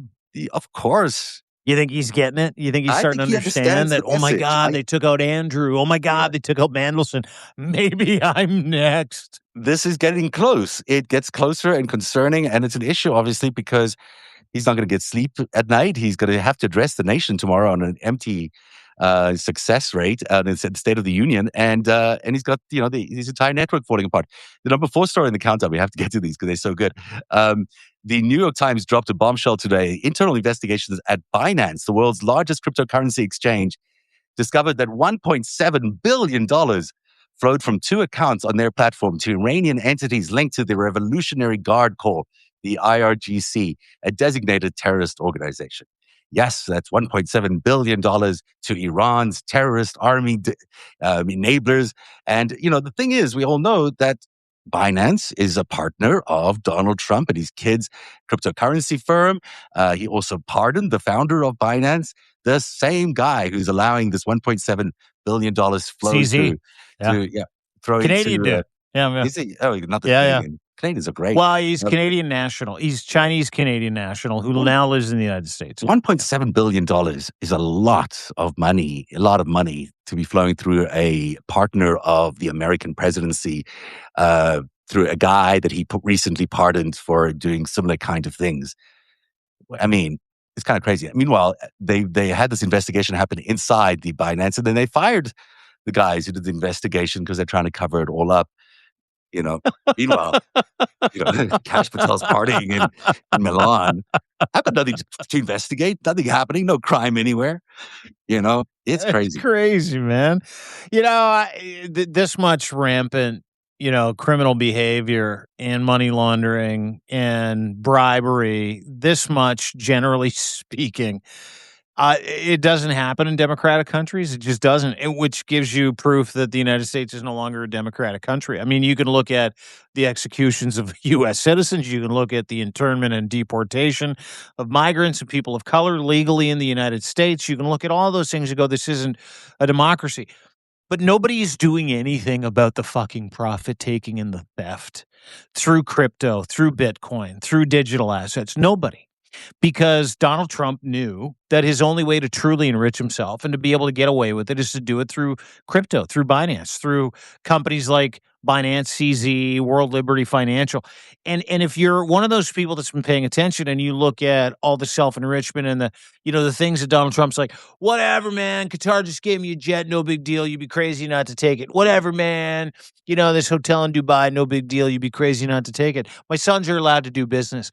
B: of course.
A: You think he's getting it? You think he's
B: I
A: starting
B: think
A: to
B: he
A: understand
B: understands
A: that,
B: the
A: "Oh my
B: message.
A: god, they took out Andrew. Oh my
B: Yeah.
A: god, they took out Mandelson. Maybe I'm next."
B: This is getting close. It gets closer and concerning, and it's an issue, obviously, because he's not going to get sleep at night. He's going to have to address the nation tomorrow on an empty success rate. It's at the State of the Union, and he's got his entire network falling apart. The number 4 story in the countdown. We have to get to these because they're so good. The New York Times dropped a bombshell today. Internal investigations at Binance, the world's largest cryptocurrency exchange, discovered that $1.7 billion flowed from 2 accounts on their platform to Iranian entities linked to the Revolutionary Guard Corps, the IRGC, a designated terrorist organization. Yes, that's $1.7 billion to Iran's terrorist army enablers. And, the thing is, we all know that Binance is a partner of Donald Trump and his kids' cryptocurrency firm. He also pardoned the founder of Binance, the same guy who's allowing this $1.7 billion flow
A: CZ.
B: to
A: Yeah.
B: yeah throwing
A: Canadian
B: to
A: dude. Yeah, yeah.
B: is he? Oh, another
A: Yeah, yeah.
B: Canadian. Canadians are great.
A: Well, he's
B: Uh,
A: Canadian national. He's Chinese Canadian national who
B: one
A: now lives in the United States. Yeah. Yeah.
B: $1.7 billion is a lot of money to be flowing through a partner of the American presidency, through a guy that he recently pardoned for doing similar kind of things. I mean, it's kind of crazy. Meanwhile, they had this investigation happen inside the Binance, and then they fired the guys who did the investigation because they're trying to cover it all up. You know. Meanwhile, Cash Patel's partying in Milan. I've got nothing to investigate. Nothing happening. No crime anywhere. It's
A: It's
B: crazy.
A: crazy, man. This much rampant, criminal behavior and money laundering and bribery, this much, generally speaking, it doesn't happen in democratic countries. It just doesn't, which gives you proof that the United States is no longer a democratic country. I mean, you can look at the executions of U.S. citizens. You can look at the internment and deportation of migrants and people of color legally in the United States. You can look at all those things and go, this isn't a democracy. But nobody's doing anything about the fucking profit taking and the theft through crypto, through Bitcoin, through digital assets. Nobody, because Donald Trump knew that his only way to truly enrich himself and to be able to get away with it is to do it through crypto, through Binance, through companies like Binance, CZ, World Liberty Financial. And if you're one of those people that's been paying attention and you look at all the self-enrichment and the things that Donald Trump's like, whatever, man, Qatar just gave me a jet, no big deal. You'd be crazy not to take it. Whatever, man. This hotel in Dubai, no big deal. You'd be crazy not to take it. My sons are allowed to do business.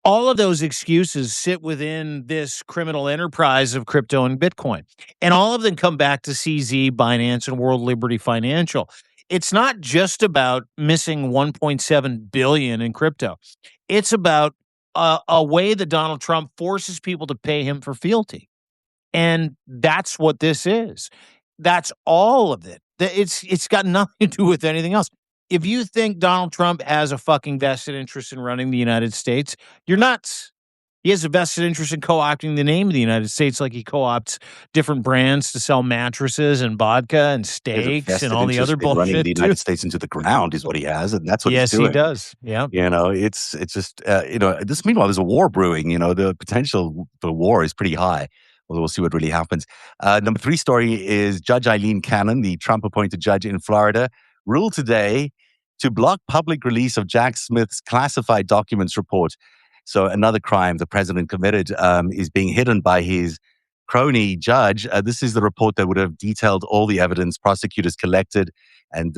A: All of those excuses sit within this criminal enterprise of crypto and Bitcoin. And all of them come back to CZ, Binance, and World Liberty Financial. It's not just about missing 1.7 billion in crypto. It's about a way that Donald Trump forces people to pay him for fealty. And that's what this is. That's all of it. It's got nothing to do with anything else. If you think Donald Trump has a fucking vested interest in running the United States, you're nuts. He has a vested interest in co-opting the name of the United States, like he co-opts different brands to sell mattresses and vodka and
B: He has a
A: steaks and
B: vested
A: all the
B: interest
A: other
B: in running
A: bullshit
B: the
A: too.
B: United States into the ground, is what he has, and that's what he's
A: Yes, he
B: doing.
A: does. Yeah.
B: It's just this. Meanwhile, there's a war brewing. The potential for war is pretty high. Although we'll see what really happens. Number three story is Judge Eileen Cannon, the Trump-appointed judge in Florida, ruled today to block public release of Jack Smith's classified documents report. So another crime the president committed is being hidden by his crony judge. This is the report that would have detailed all the evidence prosecutors collected and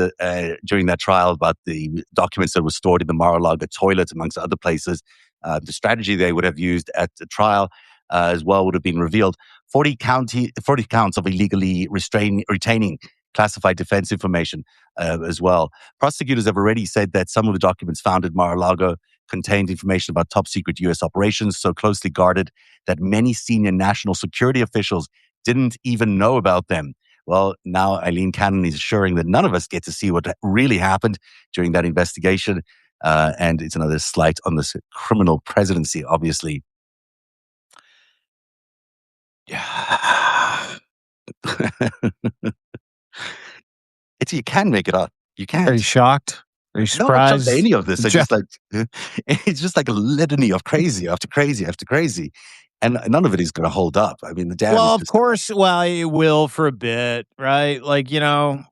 B: during that trial about the documents that were stored in the Mar-a-Lago toilet, amongst other places. The strategy they would have used at the trial as well would have been revealed. 40 counts of illegally retaining classified defense information as well. Prosecutors have already said that some of the documents found at Mar-a-Lago contained information about top secret U.S. operations so closely guarded that many senior national security officials didn't even know about them. Well, now Eileen Cannon is assuring that none of us get to see what really happened during that investigation. And it's another slight on this criminal presidency, obviously. Yeah. You can make it up. You
A: Are you
B: can't.
A: shocked? Are you
B: No, I'm not shocked by
A: surprised?
B: any of this. I just like it's just like a litany of crazy after crazy after crazy, and none of it is going to hold up. I mean, the dam is
A: Well, of
B: just
A: course. Well, it will for a bit, right? Like,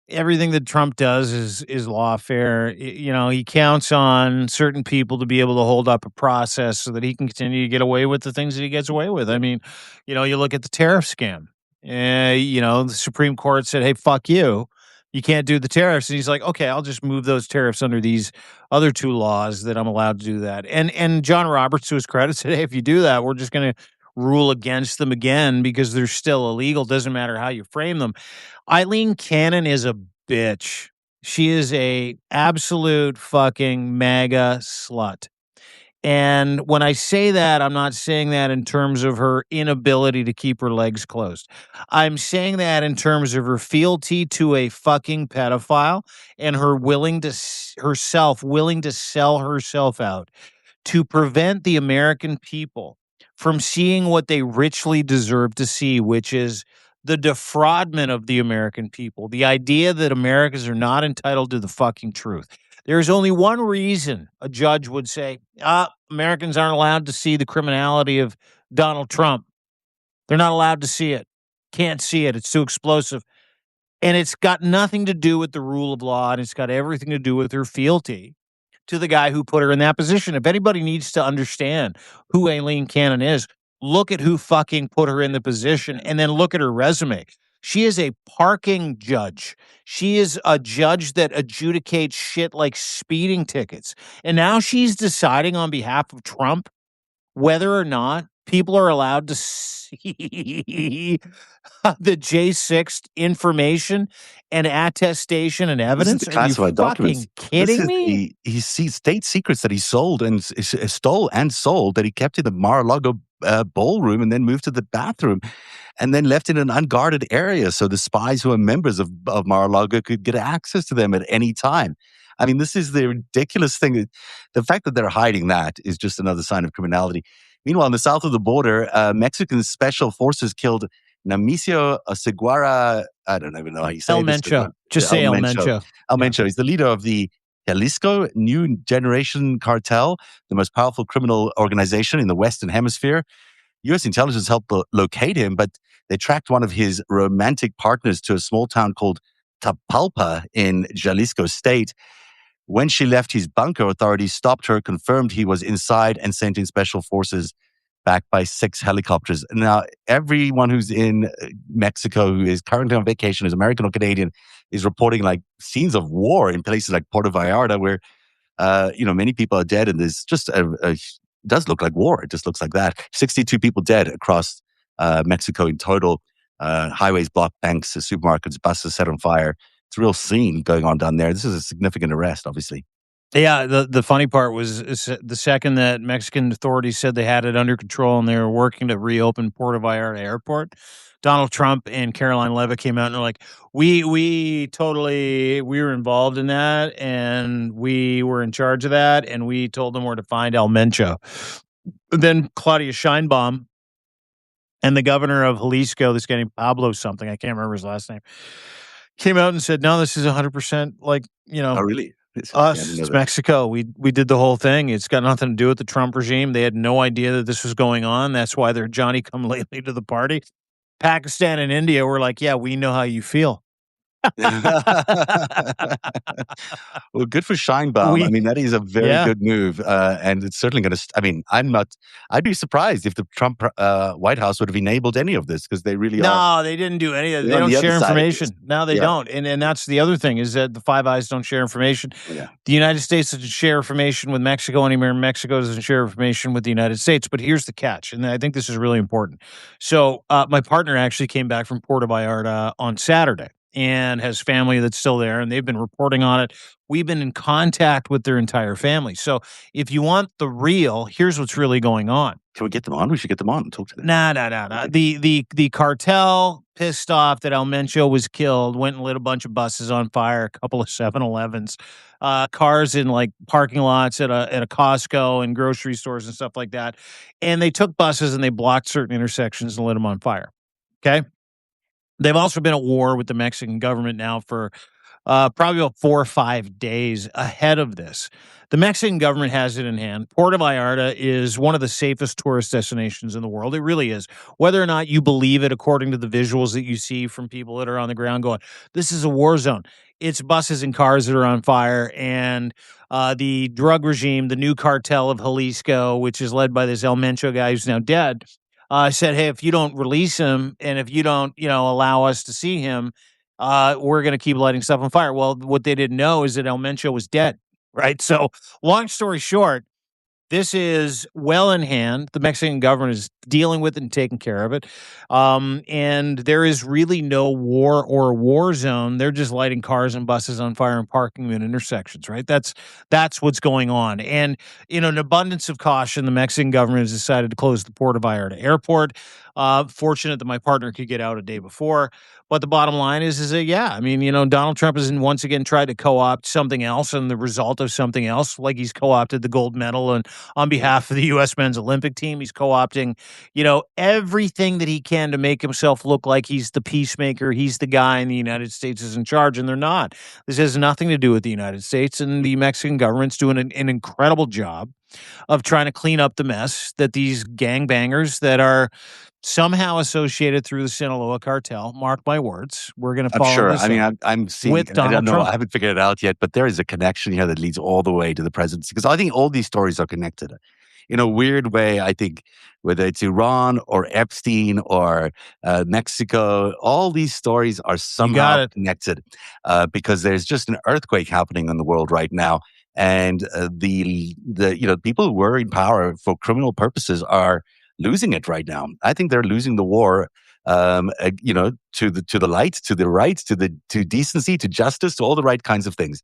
A: everything that Trump does is lawfare. He counts on certain people to be able to hold up a process so that he can continue to get away with the things that he gets away with. I mean, you look at the tariff scam. The Supreme Court said, "Hey, fuck you. You can't do the tariffs." And he's like, "Okay, I'll just move those tariffs under these other two laws that I'm allowed to do that." And John Roberts, to his credit, said, "Hey, if you do that, we're just going to rule against them again because they're still illegal. Doesn't matter how you frame them." Eileen Cannon is a bitch. She is a absolute fucking MAGA slut. And when I say that, I'm not saying that in terms of her inability to keep her legs closed. I'm saying that in terms of her fealty to a fucking pedophile and her willing to sell herself out to prevent the American people from seeing what they richly deserve to see, which is the defraudment of the American people, the idea that Americans are not entitled to the fucking truth. There's only one reason a judge would say, Americans aren't allowed to see the criminality of Donald Trump. They're not allowed to see it. Can't see it. It's too explosive. And it's got nothing to do with the rule of law, and it's got everything to do with her fealty to the guy who put her in that position. If anybody needs to understand who Aileen Cannon is, look at who fucking put her in the position and then look at her resume. She is a parking judge. She is a judge that adjudicates shit like speeding tickets. And now she's deciding on behalf of Trump whether or not people are allowed to see the J6 information and attestation and
B: this is the
A: evidence. Are you
B: classified documents.
A: fucking
B: This
A: kidding
B: is
A: me?
B: he sees state secrets that he sold and stole and sold that he kept in the Mar-a-Lago ballroom and then moved to the bathroom and then left in an unguarded area so the spies who are members of Mar-a-Lago could get access to them at any time. I mean, this is the ridiculous thing. The fact that they're hiding that is just another sign of criminality. Meanwhile, in the south of the border, Mexican special forces killed Namicio Seguara. I don't even know how you say
A: El
B: this.
A: Mencho. Just
B: El
A: say El
B: Mencho.
A: Mencho.
B: El
A: Yeah.
B: Mencho is the leader of the Jalisco New Generation Cartel, the most powerful criminal organization in the Western Hemisphere. U.S. intelligence helped locate him, but they tracked one of his romantic partners to a small town called Tapalpa in Jalisco State. When she left his bunker, authorities stopped her, confirmed he was inside, and sent in special forces backed by 6 helicopters. Now, everyone who's in Mexico, who is currently on vacation, is American or Canadian, is reporting like scenes of war in places like Puerto Vallarta, where many people are dead, and there's just a does look like war. It just looks like that. 62 people dead across Mexico in total. Highways blocked, banks, supermarkets, buses set on fire. It's a real scene going on down there. This is a significant arrest, obviously.
A: Yeah, the funny part was the second that Mexican authorities said they had it under control and they were working to reopen Puerto Vallarta Airport, Donald Trump and Caroline Levitt came out and they're like, we totally we were involved in that and we were in charge of that and we told them where to find El Mencho." Then Claudia Scheinbaum and the governor of Jalisco, this guy named Pablo something, I can't remember his last name, came out and said, "No, this is 100% like,
B: Oh, really? Yeah, I didn't
A: us.
B: know
A: It's
B: that.
A: Mexico. We did the whole thing. It's got nothing to do with the Trump regime. They had no idea that this was going on. That's why they're Johnny come lately to the party." Pakistan and India were like, "Yeah, we know how you feel."
B: Well, good for Scheinbaum. I
A: We
B: mean, that is a very
A: yeah.
B: good move, and it's certainly going to. I mean, I'd be surprised if the Trump White House would have enabled any of this because they really are.
A: No, they didn't do any of it.
B: They're
A: They
B: on
A: don't
B: the other
A: share
B: side of this.
A: information. No, they
B: Yeah,
A: don't. And that's the other thing is that the Five Eyes don't share information.
B: yeah.
A: The United States doesn't share information with Mexico anymore. Mexico doesn't share information with the United States. But here's the catch, and I think this is really important. So my partner actually came back from Puerto Vallarta on Saturday and has family that's still there, and they've been reporting on it. We've been in contact with their entire family. So if you want the real, here's what's really going on.
B: Can we get them on? We should get them on and talk to them.
A: Nah, nah, nah, nah.
B: Okay.
A: The cartel, pissed off that El Mencho was killed, went and lit a bunch of buses on fire, a couple of 7-Elevens, cars in like parking lots at a Costco and grocery stores and stuff like that. And they took buses and they blocked certain intersections and lit them on fire. Okay. They've also been at war with the Mexican government now for probably about 4 or 5 days ahead of this. The Mexican government has it in hand. Puerto Vallarta is one of the safest tourist destinations in the world. It really is. Whether or not you believe it, according to the visuals that you see from people that are on the ground going, this is a war zone. It's buses and cars that are on fire. And the drug regime, the new cartel of Jalisco, which is led by this El Mencho guy who's now dead, said, "Hey, if you don't release him and if you don't, allow us to see him, we're going to keep lighting stuff on fire." Well, what they didn't know is that El Mencho was dead, right? So, long story short, this is well in hand. The Mexican government is dealing with it and taking care of it. And there is really no war or war zone. They're just lighting cars and buses on fire and parking them in intersections, right? That's what's going on. And in an abundance of caution, the Mexican government has decided to close the Puerto Vallarta airport. Fortunate that my partner could get out a day before. But the bottom line is that, yeah, I mean, Donald Trump has once again tried to co-opt something else and the result of something else, like he's co-opted the gold medal and on behalf of the U.S. men's Olympic team. He's co-opting, everything that he can to make himself look like he's the peacemaker. He's the guy and the United States is in charge, and they're not. This has nothing to do with the United States, and the Mexican government's doing an incredible job of trying to clean up the mess that these gangbangers that are somehow associated through the Sinaloa cartel, mark my words, we're going to
B: I'm
A: follow
B: sure.
A: this
B: I mean,
A: up
B: I'm seeing.
A: with
B: I don't
A: Donald
B: know. I
A: Trump.
B: haven't figured it out yet, but there is a connection here that leads all the way to the presidency because I think all these stories are connected in a weird way. I think whether it's Iran or Epstein or Mexico, all these stories are
A: You
B: somehow
A: got it.
B: connected because there's just an earthquake happening in the world right now, and the people who were in power for criminal purposes are losing it right now. I think they're losing the war to the light, to the right, to decency, to justice, to all the right kinds of things.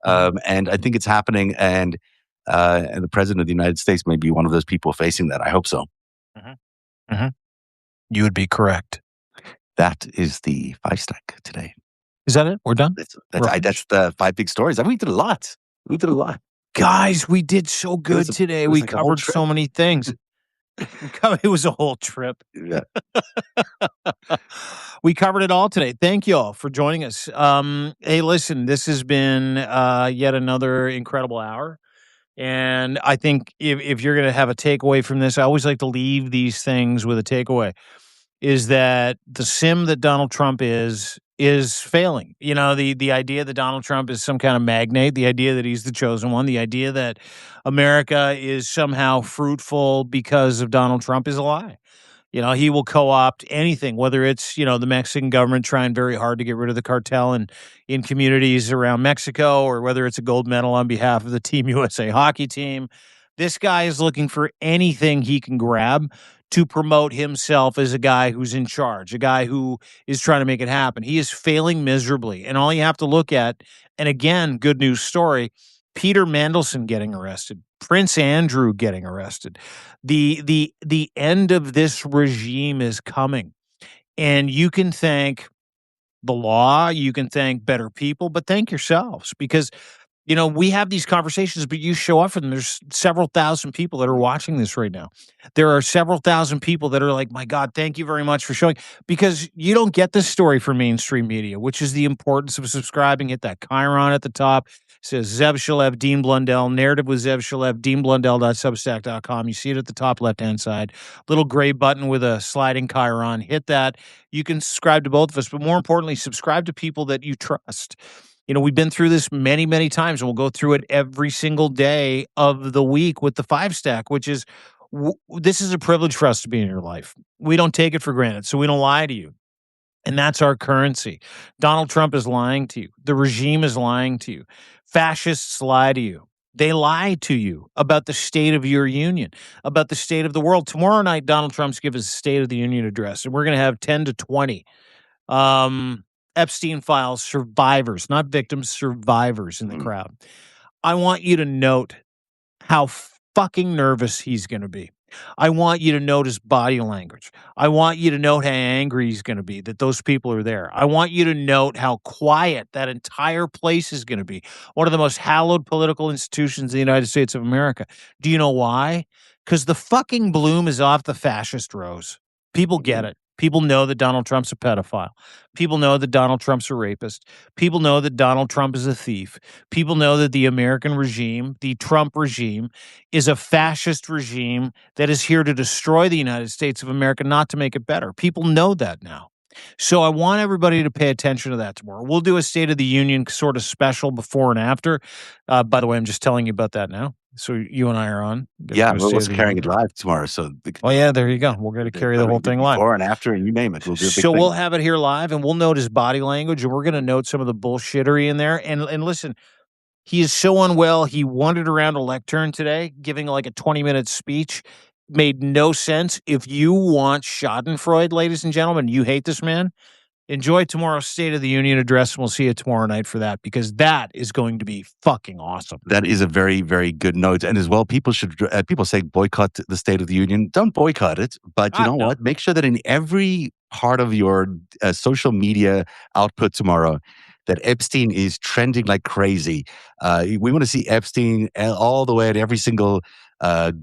A: Mhm,
B: And I think it's happening. And the president of the United States may be one of those people facing that. I hope so.
A: mhm, mhm. You would be correct.
B: That is the five stack today.
A: Is that it? We're done?
B: That's
A: We're
B: that's
A: finished?
B: the five big stories. I mean, we did a lot. We did a lot.
A: Guys, we did so
B: It was
A: good today.
B: it was
A: We
B: like a whole
A: covered
B: trip.
A: so many things. It was a whole trip.
B: Yeah.
A: We covered it all today. Thank you all for joining us. Hey, listen, this has been yet another incredible hour. And I think if you're going to have a takeaway from this, I always like to leave these things with a takeaway is that the sim that Donald Trump is failing. The idea that Donald Trump is some kind of magnate, the idea that he's the chosen one, the idea that America is somehow fruitful because of Donald Trump is a lie. He will co-opt anything, whether it's, the Mexican government trying very hard to get rid of the cartel in communities around Mexico, or whether it's a gold medal on behalf of the Team USA hockey team. This guy is looking for anything he can grab to promote himself as a guy who's in charge, a guy who is trying to make it happen. He is failing miserably. And all you have to look at, and again, good news story, Peter Mandelson getting arrested, Prince Andrew getting arrested. The end of this regime is coming. And you can thank the law, you can thank better people, but thank yourselves because we have these conversations, but you show up for them. There's several thousand people that are watching this right now. There are several thousand people that are like, my God, thank you very much for showing, because you don't get this story from mainstream media, which is the importance of subscribing. Hit that Chiron at the top. It says Zev Shalev, Dean Blundell, narrative with Zev Shalev, deanblundell.substack.com. You see it at the top left-hand side. Little gray button with a sliding Chiron. Hit that. You can subscribe to both of us, but more importantly, subscribe to people that you trust. We've been through this many, many times, and we'll go through it every single day of the week with the FiveStack, which is this is a privilege for us to be in your life. We don't take it for granted, so we don't lie to you. And that's our currency. Donald Trump is lying to you. The regime is lying to you. Fascists lie to you. They lie to you about the state of your union, about the state of the world. Tomorrow night, Donald Trump's gives his State of the Union address, and we're going to have 10 to 20 um, Epstein files survivors, not victims, survivors in the crowd. I want you to note how fucking nervous he's going to be. I want you to note his body language. I want you to note how angry he's going to be that those people are there. I want you to note how quiet that entire place is going to be. One of the most hallowed political institutions in the United States of America. Do you know why? Because the fucking bloom is off the fascist rose. People get it. People know that Donald Trump's a pedophile. People know that Donald Trump's a rapist. People know that Donald Trump is a thief. People know that the American regime, the Trump regime, is a fascist regime that is here to destroy the United States of America, not to make it better. People know that now. So I want everybody to pay attention to that tomorrow. We'll do a State of the Union sort of special before and after. By the way, I'm just telling you about that now. So you and I are on.
B: Yeah, we're also carrying it live tomorrow. So,
A: oh yeah, there you go. We're going to carry the whole thing live.
B: Before and after, and you name it. We'll do a big
A: So
B: thing.
A: we'll have it here live, and we'll note his body language, and we're going to note some of the bullshittery in there. And listen, he is so unwell. He wandered around a lectern today, giving like a 20-minute speech. Made no sense. If you want Schadenfreude, ladies and gentlemen, you hate this man, enjoy tomorrow's State of the Union address, and we'll see you tomorrow night for that, because that is going to be fucking awesome.
B: That is a very, very good note. And as well, people say boycott the State of the Union. Don't boycott it, but you know what? Make sure that in every part of your social media output tomorrow, that Epstein is trending like crazy. We want to see Epstein all the way at every single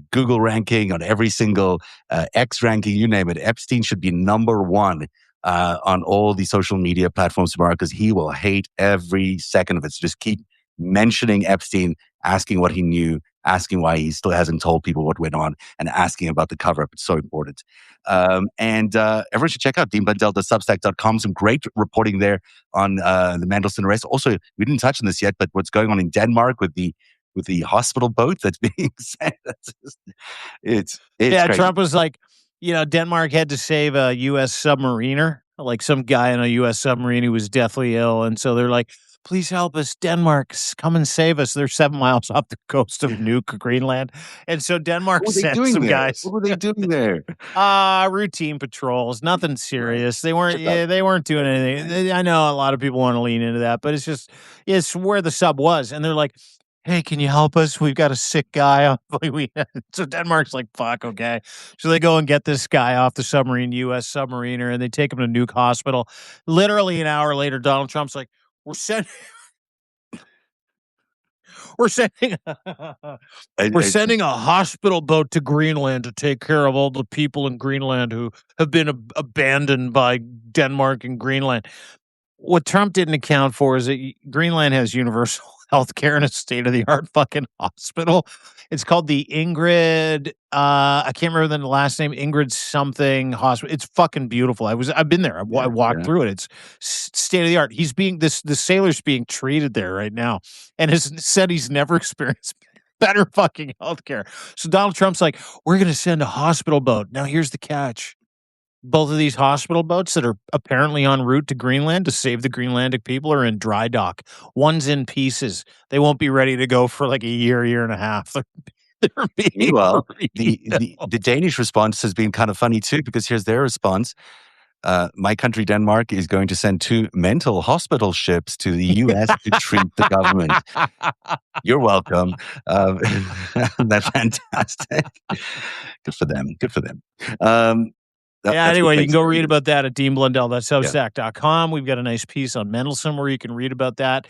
B: Google ranking, on every single X ranking, you name it. Epstein should be number one on all the social media platforms tomorrow, because he will hate every second of it. So just keep mentioning Epstein, asking what he knew, asking why he still hasn't told people what went on, and asking about the cover-up. It's so important. And everyone should check out deanblundell.substack.com. Some great reporting there on the Mandelson arrest. Also, we didn't touch on this yet, but what's going on in Denmark with the hospital boat that's being sent. It's
A: yeah,
B: crazy.
A: Trump was like, Denmark had to save a U.S. submariner, like some guy in a U.S. submarine who was deathly ill. And so they're like, please help us, Denmark, come and save us. They're 7 miles off the coast of Nuuk, Greenland. And so Denmark sent some guys.
B: What were they doing there?
A: Routine patrols, nothing serious. They weren't doing anything. I know a lot of people want to lean into that, but it's where the sub was. And they're like, hey, can you help us? We've got a sick guy. So Denmark's like, fuck, okay. So they go and get this guy off the submarine, U.S. submariner, and they take him to Nuke Hospital. Literally an hour later, Donald Trump's like, we're sending a hospital boat to Greenland to take care of all the people in Greenland who have been abandoned by Denmark and Greenland. What Trump didn't account for is that Greenland has universal health care and a state-of-the-art fucking hospital. It's called the Ingrid, I can't remember the last name, Ingrid something hospital. It's fucking beautiful. I've been there. I walked through it. It's state-of-the-art. The sailor's being treated there right now, and has said he's never experienced better fucking healthcare. So Donald Trump's like, we're going to send a hospital boat. Now here's the catch. Both of these hospital boats that are apparently en route to Greenland to save the Greenlandic people are in dry dock. One's in pieces. They won't be ready to go for like a year and a half. They're being
B: Meanwhile,
A: greedy.
B: the Danish response has been kind of funny too, because here's their response. My country, Denmark, is going to send 2 mental hospital ships to the U.S. to treat the government. You're welcome. That's fantastic. Good for them. Good for them.
A: Yeah,
B: That's good
A: anyway, you can
B: place
A: go
B: to
A: read
B: leave it.
A: about that at
B: Yeah.
A: deanblundell.substack.com. We've got a nice piece on Mandelson where you can read about that.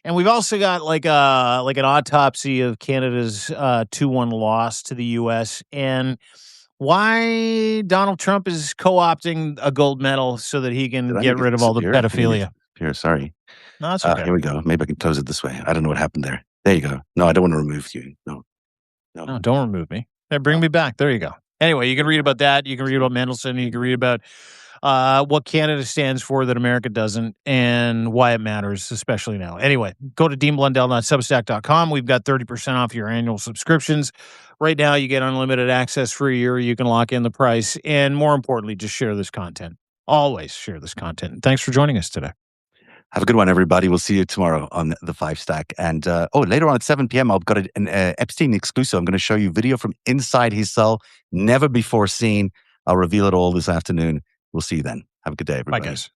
A: And we've also got like an autopsy of Canada's 2-1 loss to the US and why Donald Trump is co-opting a gold medal so that he can
B: Did I
A: get
B: make it
A: rid of all the
B: disappear? I think I made it
A: pedophilia.
B: disappear. Sorry.
A: No, that's okay.
B: Here we go. Maybe I can close it this way. I don't know what happened there. There you go. No, I don't want to remove you. No, no,
A: No, don't remove me. Hey, bring
B: no.
A: me back. There you go. Anyway, you can read about that. You can read about Mendelson. You can read about what Canada stands for that America doesn't and why it matters, especially now. Anyway, go to deanblundell.substack.com. We've got 30% off your annual subscriptions. Right now, you get unlimited access for a year. You can lock in the price. And more importantly, just share this content. Always share this content. And thanks for joining us today.
B: Have a good one, everybody. We'll see you tomorrow on the FiveStack. And later on at 7 p.m., I've got an Epstein exclusive. I'm going to show you video from inside his cell, never before seen. I'll reveal it all this afternoon. We'll see you then. Have a good day,
A: Bye,
B: everybody.
A: guys.